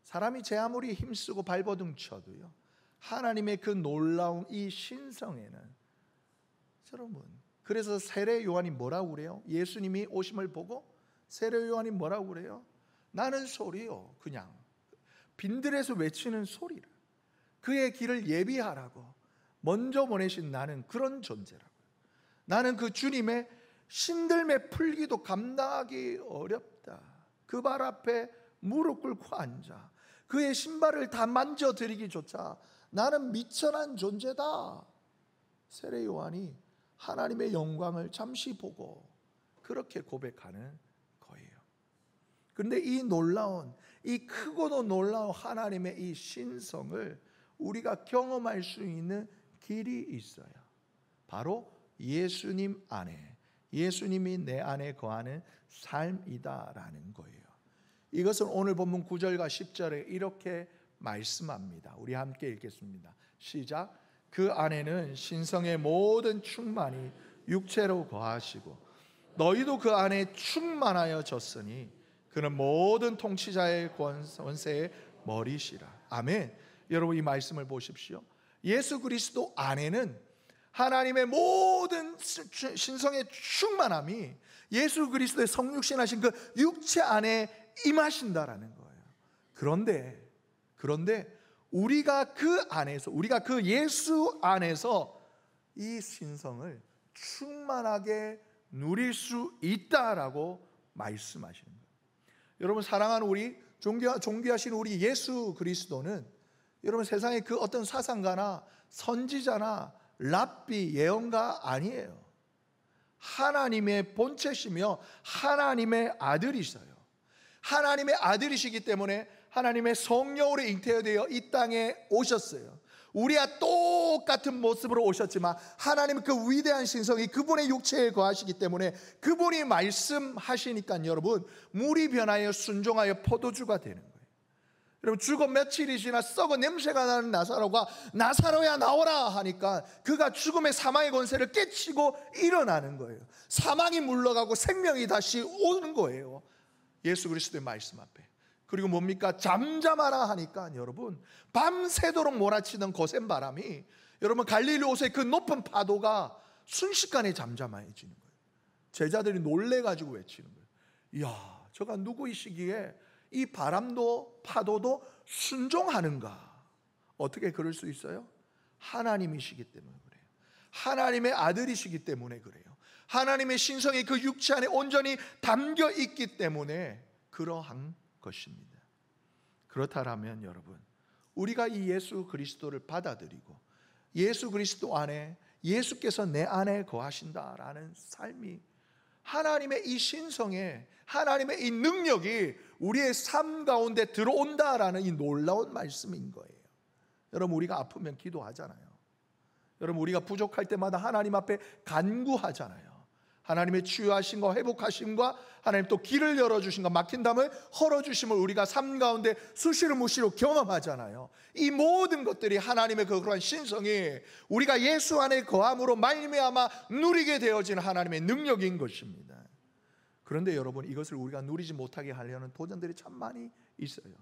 사람이 제 아무리 힘쓰고 발버둥 쳐도요, 하나님의 그 놀라운 이 신성에는 여러분, 그래서 세례 요한이 뭐라고 그래요? 예수님이 오심을 보고 세례 요한이 뭐라고 그래요? 나는 소리요, 그냥 빈들에서 외치는 소리를, 그의 길을 예비하라고 먼저 보내신 나는 그런 존재라고요. 나는 그 주님의 신들매 풀기도 감당하기 어렵다. 그 발 앞에 무릎 꿇고 앉아 그의 신발을 다 만져드리기조차 나는 미천한 존재다. 세례 요한이 하나님의 영광을 잠시 보고 그렇게 고백하는 거예요. 그런데 이 놀라운, 이 크고도 놀라운 하나님의 이 신성을 우리가 경험할 수 있는 길이 있어요. 바로 예수님 안에, 예수님이 내 안에 거하는 삶이다라는 거예요. 이것은 오늘 본문 9절과 10절에 이렇게 말씀합니다. 우리 함께 읽겠습니다. 시작. 그 안에는 신성의 모든 충만이 육체로 거하시고 너희도 그 안에 충만하여졌으니 그는 모든 통치자의 권세의 머리시라. 아멘. 여러분 이 말씀을 보십시오. 예수 그리스도 안에는 하나님의 모든 신성의 충만함이 예수 그리스도의 성육신하신 그 육체 안에 임하신다라는 거예요. 그런데 우리가 그 안에서, 우리가 그 예수 안에서 이 신성을 충만하게 누릴 수 있다라고 말씀하시는 거예요. 여러분 사랑하는 우리 존귀하신 우리 예수 그리스도는 여러분 세상의 그 어떤 사상가나 선지자나 랍비 예언가 아니에요. 하나님의 본체시며 하나님의 아들이셔요. 하나님의 아들이시기 때문에 하나님의 성령으로 잉태되어 이 땅에 오셨어요. 우리와 똑같은 모습으로 오셨지만 하나님은 그 위대한 신성이 그분의 육체에 거하시기 때문에 그분이 말씀하시니까 여러분 물이 변하여 순종하여 포도주가 되는 거예요. 여러분 죽어 며칠이 지나 썩어 냄새가 나는 나사로가 나사로야 나오라 하니까 그가 죽음의 사망의 권세를 깨치고 일어나는 거예요. 사망이 물러가고 생명이 다시 오는 거예요. 예수 그리스도의 말씀 앞에. 그리고 뭡니까? 잠잠하라 하니까 여러분 밤새도록 몰아치던 거센 바람이 여러분 갈릴리 호수의 그 높은 파도가 순식간에 잠잠해지는 거예요. 제자들이 놀래가지고 외치는 거예요. 이야, 저가 누구이시기에 이 바람도 파도도 순종하는가? 어떻게 그럴 수 있어요? 하나님이시기 때문에 그래요. 하나님의 아들이시기 때문에 그래요. 하나님의 신성이 그 육체 안에 온전히 담겨 있기 때문에 그러한 것입니다. 그렇다면 여러분, 우리가 이 예수 그리스도를 받아들이고 예수 그리스도 안에 예수께서 내 안에 거하신다라는 삶이, 하나님의 이 신성에 하나님의 이 능력이 우리의 삶 가운데 들어온다라는 이 놀라운 말씀인 거예요. 여러분, 우리가 아프면 기도하잖아요. 여러분, 우리가 부족할 때마다 하나님 앞에 간구하잖아요. 하나님의 치유하심과 회복하심과 하나님 또 길을 열어주심과 막힌 담을 헐어주심을 우리가 삶 가운데 수시로 무시로 경험하잖아요. 이 모든 것들이 하나님의 그러한 신성이 우리가 예수 안에 거함으로 말미암아 누리게 되어지는 하나님의 능력인 것입니다. 그런데 여러분, 이것을 우리가 누리지 못하게 하려는 도전들이 참 많이 있어요.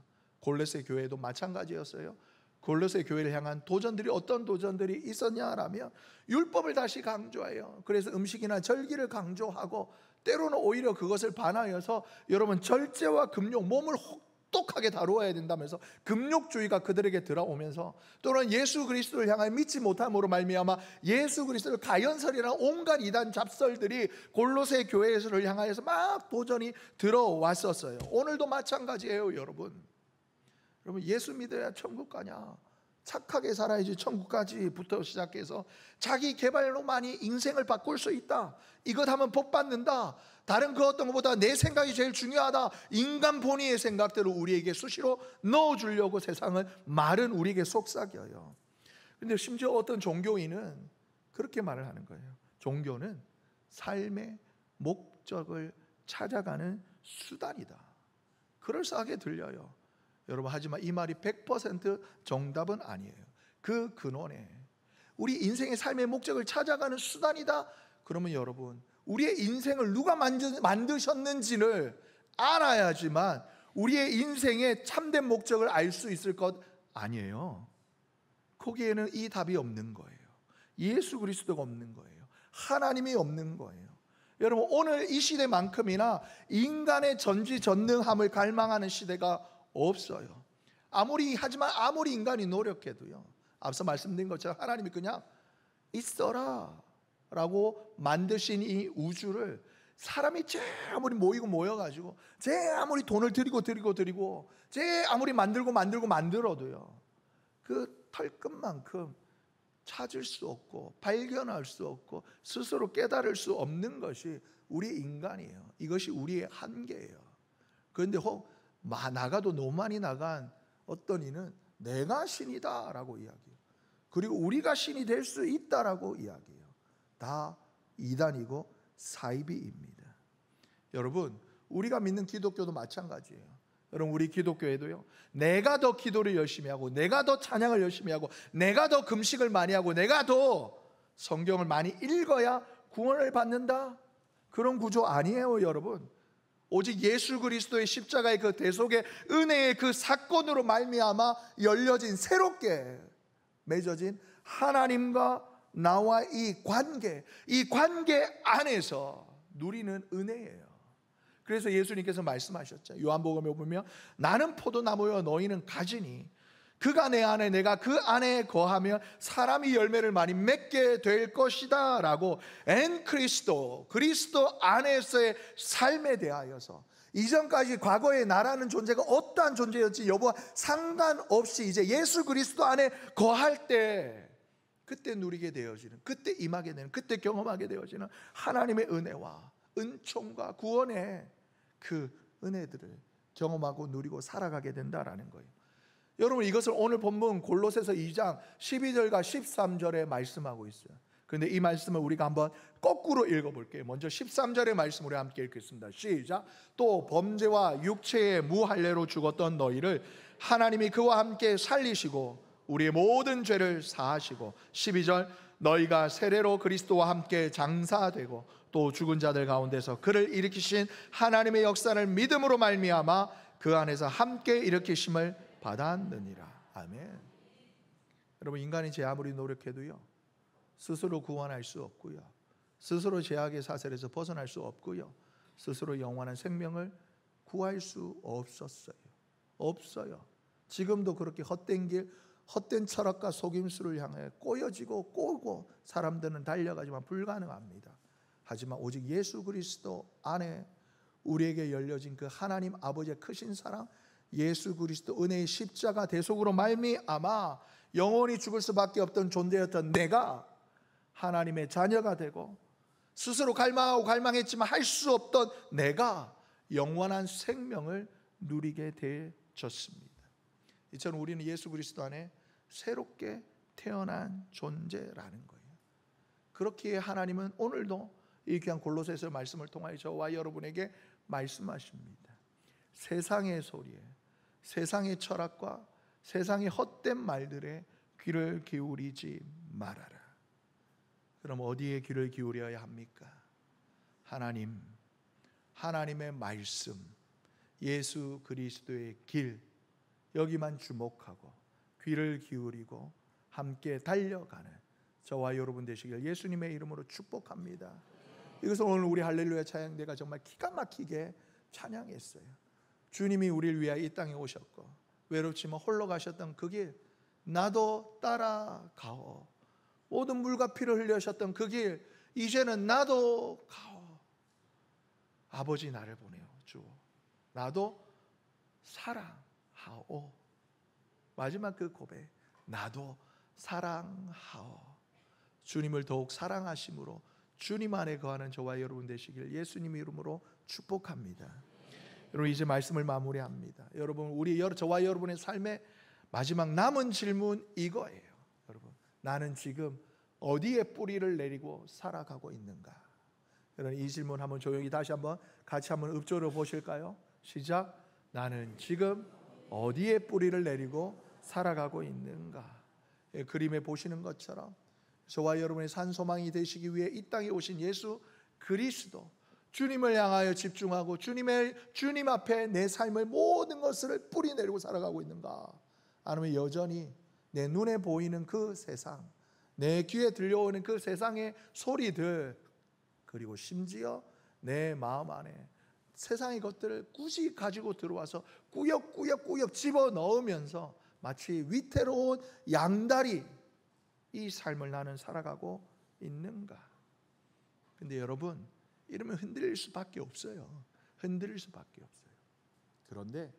골로새 교회도 마찬가지였어요. 골로새 교회를 향한 도전들이, 어떤 도전들이 있었냐라면 율법을 다시 강조해요. 그래서 음식이나 절기를 강조하고 때로는 오히려 그것을 반하여서 여러분 절제와 금욕, 몸을 혹독하게 다루어야 된다면서 금욕주의가 그들에게 들어오면서, 또는 예수 그리스도를 향하여 믿지 못함으로 말미암아 예수 그리스도를 가연설이나 온갖 이단 잡설들이 골로새 교회를 향하여서 막 도전이 들어왔었어요. 오늘도 마찬가지예요. 여러분, 예수 믿어야 천국 가냐, 착하게 살아야지 천국까지부터 시작해서 자기 개발로만이 인생을 바꿀 수 있다, 이것 하면 복 받는다, 다른 그 어떤 것보다 내 생각이 제일 중요하다, 인간 본의의 생각들을 우리에게 수시로 넣어주려고 세상을 말은 우리에게 속삭여요. 그런데 심지어 어떤 종교인은 그렇게 말을 하는 거예요. 종교는 삶의 목적을 찾아가는 수단이다. 그럴싸하게 들려요. 여러분, 하지만 이 말이 100% 정답은 아니에요. 그 근원에 우리 인생의 삶의 목적을 찾아가는 수단이다. 그러면 여러분, 우리의 인생을 누가 만드셨는지를 알아야지만 우리의 인생의 참된 목적을 알 수 있을 것 아니에요. 거기에는 이 답이 없는 거예요. 예수 그리스도가 없는 거예요. 하나님이 없는 거예요. 여러분, 오늘 이 시대만큼이나 인간의 전지전능함을 갈망하는 시대가 없어요. 아무리 인간이 노력해도요, 앞서 말씀드린 것처럼 하나님이 그냥 있어라 라고 만드신 이 우주를 사람이 제 아무리 모여가지고 제 아무리 돈을 들이고 제 아무리 만들어도요, 그 털끝만큼 찾을 수 없고 발견할 수 없고 스스로 깨달을 수 없는 것이 우리 인간이에요. 이것이 우리의 한계예요. 그런데 나가도 너무 많이 나간 어떤 이는 내가 신이다 라고 이야기해요. 그리고 우리가 신이 될 수 있다라고 이야기해요. 다 이단이고 사이비입니다. 여러분, 우리가 믿는 기독교도 마찬가지예요. 여러분, 우리 기독교에도요, 내가 더 기도를 열심히 하고, 내가 더 찬양을 열심히 하고, 내가 더 금식을 많이 하고, 내가 더 성경을 많이 읽어야 구원을 받는다, 그런 구조 아니에요. 여러분, 오직 예수 그리스도의 십자가의 그 대속의 은혜의 그 사건으로 말미암아 열려진, 새롭게 맺어진 하나님과 나와 이 관계 안에서 누리는 은혜예요. 그래서 예수님께서 말씀하셨죠. 요한복음에 보면 나는 포도나무요 너희는 가지니 그가 내 안에 내가 그 안에 거하며 사람이 열매를 많이 맺게 될 것이다 라고, 그리스도 안에서의 삶에 대하여서 이전까지 과거의 나라는 존재가 어떠한 존재였지 여부와 상관없이 이제 예수 그리스도 안에 거할 때 그때 누리게 되어지는, 그때 임하게 되는, 그때 경험하게 되어지는 하나님의 은혜와 은총과 구원의 그 은혜들을 경험하고 누리고 살아가게 된다라는 거예요. 여러분, 이것을 오늘 본문 골로새서 2장 12절과 13절에 말씀하고 있어요. 그런데 이 말씀을 우리가 한번 거꾸로 읽어볼게요. 먼저 13절의 말씀 우리 함께 읽겠습니다. 시작. 또 범죄와 육체의 무할례로 죽었던 너희를 하나님이 그와 함께 살리시고 우리의 모든 죄를 사하시고, 12절, 너희가 세례로 그리스도와 함께 장사되고 또 죽은 자들 가운데서 그를 일으키신 하나님의 역사를 믿음으로 말미암아 그 안에서 함께 일으키심을 받았느니라. 아멘. 여러분, 인간이 제 아무리 노력해도요, 스스로 구원할 수 없고요, 스스로 죄악의 사슬에서 벗어날 수 없고요, 스스로 영원한 생명을 구할 수 없어요. 지금도 그렇게 헛된 길, 헛된 철학과 속임수를 향해 꼬여지고 꼬고 사람들은 달려가지만 불가능합니다. 하지만 오직 예수 그리스도 안에 우리에게 열려진 그 하나님 아버지의 크신 사랑, 예수 그리스도 은혜의 십자가 대속으로 말미암아 영원히 죽을 수밖에 없던 존재였던 내가 하나님의 자녀가 되고, 스스로 갈망하고 갈망했지만 할 수 없던 내가 영원한 생명을 누리게 되어졌습니다. 이처럼 우리는 예수 그리스도 안에 새롭게 태어난 존재라는 거예요. 그렇기에 하나님은 오늘도 이 귀한 골로새서 말씀을 통하여 저와 여러분에게 말씀하십니다. 세상의 소리에, 세상의 철학과 세상의 헛된 말들에 귀를 기울이지 말아라. 그럼 어디에 귀를 기울여야 합니까? 하나님의 말씀, 예수 그리스도의 길, 여기만 주목하고 귀를 기울이고 함께 달려가는 저와 여러분 되시길 예수님의 이름으로 축복합니다. 이것은 오늘 우리 할렐루야 찬양대가 정말 기가 막히게 찬양했어요. 주님이 우리를 위하여 이 땅에 오셨고 외롭지만 홀로 가셨던 그 길 나도 따라가오. 모든 물과 피를 흘리셨던 그 길 이제는 나도 가오. 아버지 나를 보내어 주오. 나도 사랑하오. 마지막 그 고백, 나도 사랑하오. 주님을 더욱 사랑하심으로 주님 안에 거하는 저와 여러분 되시길 예수님 이름으로 축복합니다. 여러분 이제 말씀을 마무리합니다. 여러분 저와 여러분의 삶의 마지막 남은 질문 이거예요. 여러분 나는 지금 어디에 뿌리를 내리고 살아가고 있는가? 여러분 이 질문 한번 조용히 다시 한번 같이 한번 읊조려 보실까요? 시작. 나는 지금 어디에 뿌리를 내리고 살아가고 있는가? 그림에 보시는 것처럼 저와 여러분의 산 소망이 되시기 위해 이 땅에 오신 예수 그리스도, 주님을 향하여 집중하고 주님 앞에 내 삶의 모든 것을 뿌리 내리고 살아가고 있는가? 아니면 여전히 내 눈에 보이는 그 세상, 내 귀에 들려오는 그 세상의 소리들, 그리고 심지어 내 마음 안에 세상의 것들을 굳이 가지고 들어와서 꾸역꾸역 집어넣으면서 마치 위태로운 양다리 이 삶을 나는 살아가고 있는가? 근데 여러분 이러면 흔들릴 수밖에 없어요. 그런데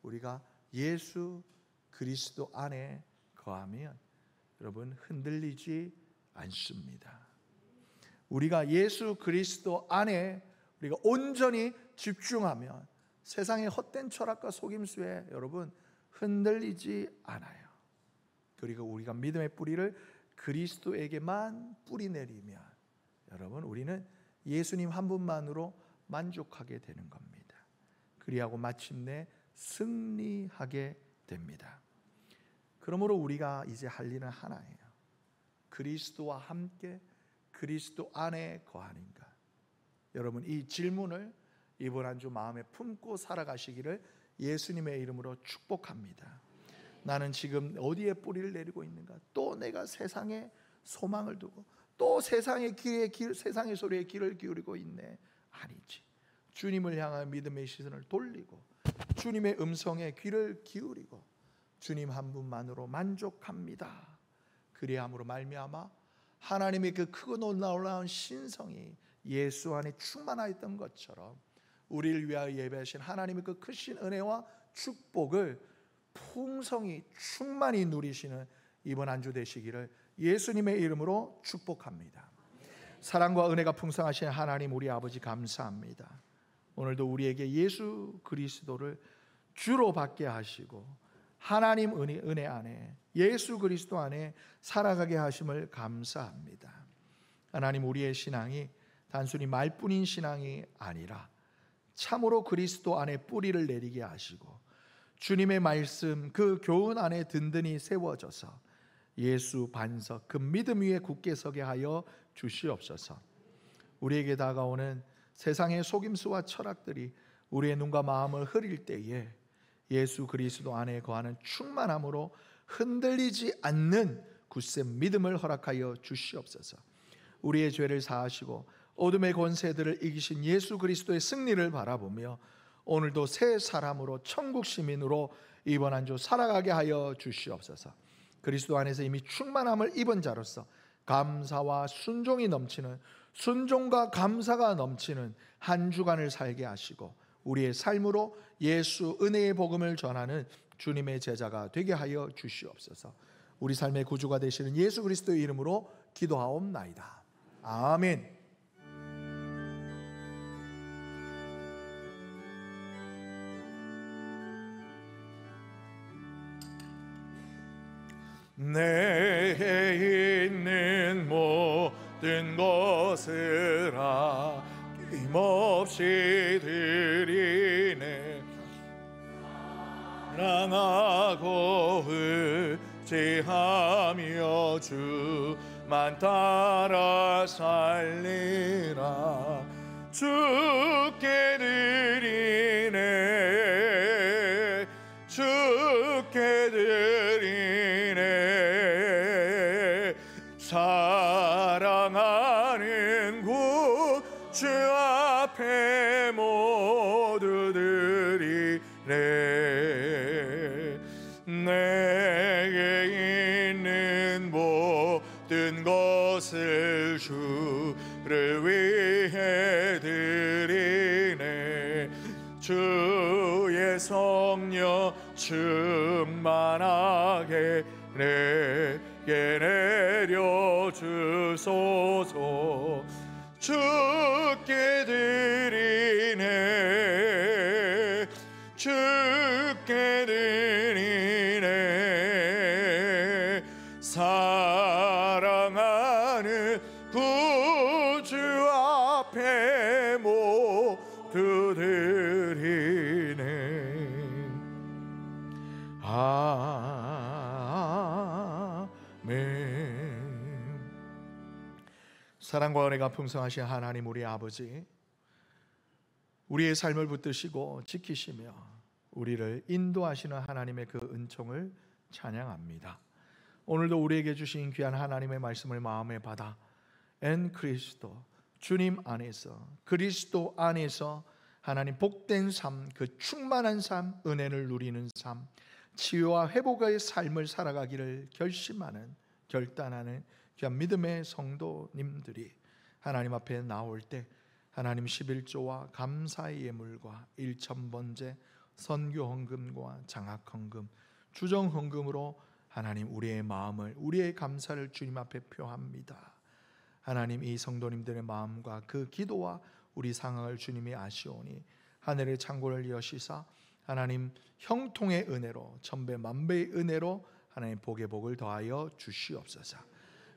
우리가 예수 그리스도 안에 거하면 여러분 흔들리지 않습니다. 우리가 예수 그리스도 안에 우리가 온전히 집중하면 세상의 헛된 철학과 속임수에 여러분 흔들리지 않아요. 그리고 우리가 믿음의 뿌리를 그리스도에게만 뿌리 내리면 여러분 우리는 예수님 한 분만으로 만족하게 되는 겁니다. 그리하고 마침내 승리하게 됩니다. 그러므로 우리가 이제 할 일은 하나예요. 그리스도와 함께 그리스도 안에 거하는가? 여러분 이 질문을 이번 한 주 마음에 품고 살아가시기를 예수님의 이름으로 축복합니다. 나는 지금 어디에 뿌리를 내리고 있는가? 또 내가 세상에 소망을 두고 또 세상의 소리에 귀를 기울이고 있네? 아니지. 주님을 향한 믿음의 시선을 돌리고 주님의 음성에 귀를 기울이고 주님 한 분만으로 만족합니다. 그리함으로 말미암아 하나님의 그 크고 놀라운 신성이 예수 안에 충만하였던 것처럼 우리를 위하여 예배하신 하나님의 그 크신 은혜와 축복을 풍성히 충만히 누리시는 이번 한 주 되시기를 예수님의 이름으로 축복합니다. 사랑과 은혜가 풍성하신 하나님 우리 아버지 감사합니다. 오늘도 우리에게 예수 그리스도를 주로 받게 하시고 하나님 은혜 안에 예수 그리스도 안에 살아가게 하심을 감사합니다. 하나님 우리의 신앙이 단순히 말뿐인 신앙이 아니라 참으로 그리스도 안에 뿌리를 내리게 하시고 주님의 말씀 그 교훈 안에 든든히 세워져서 예수 반석 그 믿음 위에 굳게 서게 하여 주시옵소서. 우리에게 다가오는 세상의 속임수와 철학들이 우리의 눈과 마음을 흐릴 때에 예수 그리스도 안에 거하는 충만함으로 흔들리지 않는 굳센 믿음을 허락하여 주시옵소서. 우리의 죄를 사하시고 어둠의 권세들을 이기신 예수 그리스도의 승리를 바라보며 오늘도 새 사람으로 천국 시민으로 이번 한 주 살아가게 하여 주시옵소서. 그리스도 안에서 이미 충만함을 입은 자로서 감사와 순종이 넘치는, 순종과 감사가 넘치는 한 주간을 살게 하시고 우리의 삶으로 예수 은혜의 복음을 전하는 주님의 제자가 되게 하여 주시옵소서. 우리 삶의 구주가 되시는 예수 그리스도의 이름으로 기도하옵나이다. 아멘. 내게 있는 모든 것을 아낌없이 드리네. 사랑하고 의지하며 주만 따라 살리라. 주께 드리네, 주께 드리네. 사랑하는 구주 앞에 모두 드리네. 내게 있는 모든 것을 주를 위해 드리네. 주의 성령 충만하게 내게 내려주소서. 주께 드리네, 주께 드리네. 사랑하는 구주 앞에 모두 드리네. 아멘. 사랑과 은혜가 풍성하신 하나님 우리 아버지, 우리의 삶을 붙드시고 지키시며 우리를 인도하시는 하나님의 그 은총을 찬양합니다. 오늘도 우리에게 주신 귀한 하나님의 말씀을 마음에 받아 엔 그리스도, 주님 안에서, 그리스도 안에서 하나님 복된 삶, 그 충만한 삶, 은혜를 누리는 삶, 치유와 회복의 삶을 살아가기를 결심하는, 결단하는 귀한 믿음의 성도님들이 하나님 앞에 나올 때 하나님 11조와 감사의 예물과 일천번제, 선교헌금과 장학헌금, 주정헌금으로 하나님 우리의 마음을, 우리의 감사를 주님 앞에 표합니다. 하나님 이 성도님들의 마음과 그 기도와 우리 상황을 주님이 아시오니 하늘의 창고를 여시사 하나님 형통의 은혜로, 천배 만배의 은혜로 하나님 복의 복을 더하여 주시옵소서.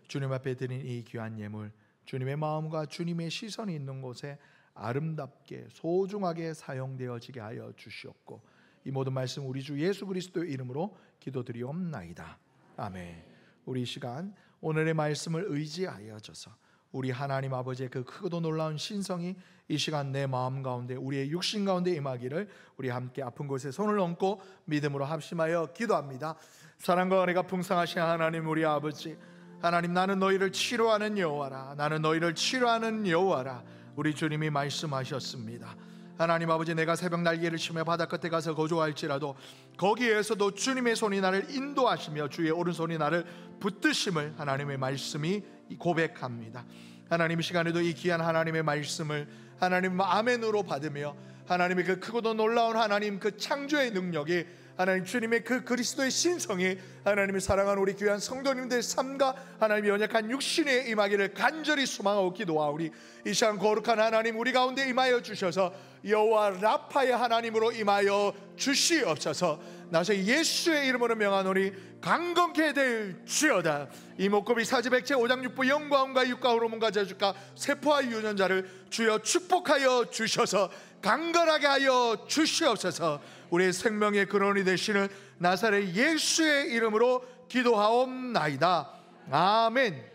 주님 앞에 드린 이 귀한 예물, 주님의 마음과 주님의 시선이 있는 곳에 아름답게 소중하게 사용되어지게 하여 주시옵고 이 모든 말씀 우리 주 예수 그리스도의 이름으로 기도드리옵나이다. 아멘. 우리 이 시간 오늘의 말씀을 의지하여져서 우리 하나님 아버지의 그 크고도 놀라운 신성이 이 시간 내 마음 가운데, 우리의 육신 가운데 임하기를 우리 함께 아픈 곳에 손을 얹고 믿음으로 합심하여 기도합니다. 사랑과 은혜가 풍성하신 하나님 우리 아버지, 하나님 나는 너희를 치료하는 여호와라, 나는 너희를 치료하는 여호와라 우리 주님이 말씀하셨습니다. 하나님 아버지, 내가 새벽 날개를 치며 바다 끝에 가서 거주할지라도 거기에서도 주님의 손이 나를 인도하시며 주의 오른손이 나를 붙드심을 하나님의 말씀이 고백합니다. 하나님 이 시간에도 이 귀한 하나님의 말씀을 하나님 아멘으로 받으며 하나님의 그 크고도 놀라운 하나님 그 창조의 능력이, 하나님 주님의 그 그리스도의 신성이 하나님의 사랑하는 우리 귀한 성도님들의 삶과 하나님의 연약한 육신에 임하기를 간절히 소망하고 기도하오니 이 시간 거룩한 하나님 우리 가운데 임하여 주셔서 여호와 라파의 하나님으로 임하여 주시옵소서. 나서 예수의 이름으로 명하노니 강건케 될지어다. 이목구비 사지백체 5장 6부 영광과 육과 호르몬과 저주가 세포와 유전자를 주여 축복하여 주셔서 강건하게 하여 주시옵소서. 우리의 생명의 근원이 되시는 나사렛 예수의 이름으로 기도하옵나이다. 아멘.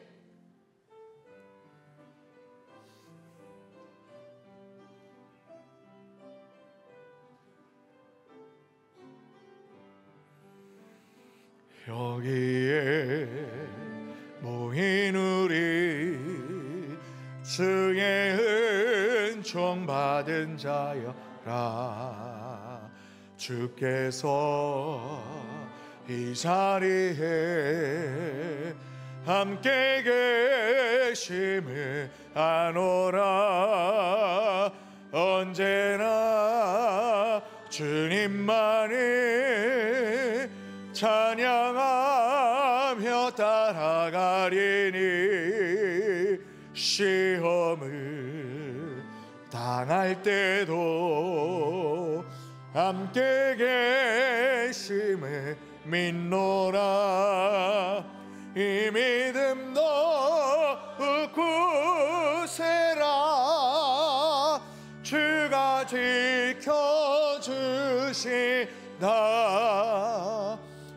여기에 모인 우리 주의 은총 받은 자여라. 주께서 이 자리에 함께 계심을 아노라. 언제나 주님만이 찬양하며 따라가리니 시험을 당할 때도 함께 계심을 믿노라. 이 믿음 더욱 굳세라. 주가 지켜주신다.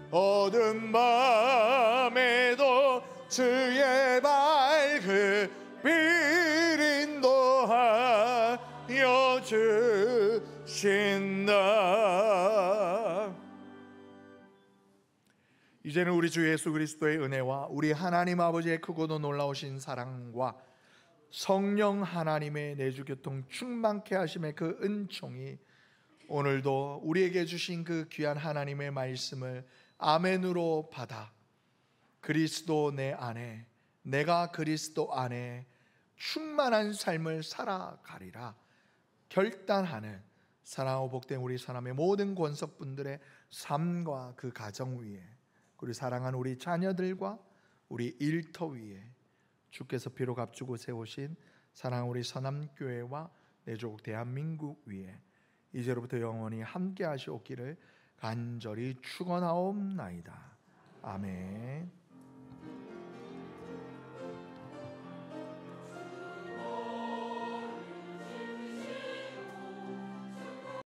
어두운 밤에도 주의 밝은 빛 인도하여 주신다. 이제는 우리 주 예수 그리스도의 은혜와 우리 하나님 아버지의 크고도 놀라우신 사랑과 성령 하나님의 내주교통 충만케 하심의 그 은총이 오늘도 우리에게 주신 그 귀한 하나님의 말씀을 아멘으로 받아 그리스도 내 안에, 내가 그리스도 안에 충만한 삶을 살아가리라 결단하는 사랑하고 복된 우리 사람의 모든 권석분들의 삶과 그 가정 위에, 우리 사랑하는 우리 자녀들과 우리 일터 위에 주께서 비록 앞주고 세우신 사랑하는 우리 선함교회와 내조국 대한민국 위에 이제로부터 영원히 함께 하시옵기를 간절히 축원하옵나이다. 아멘.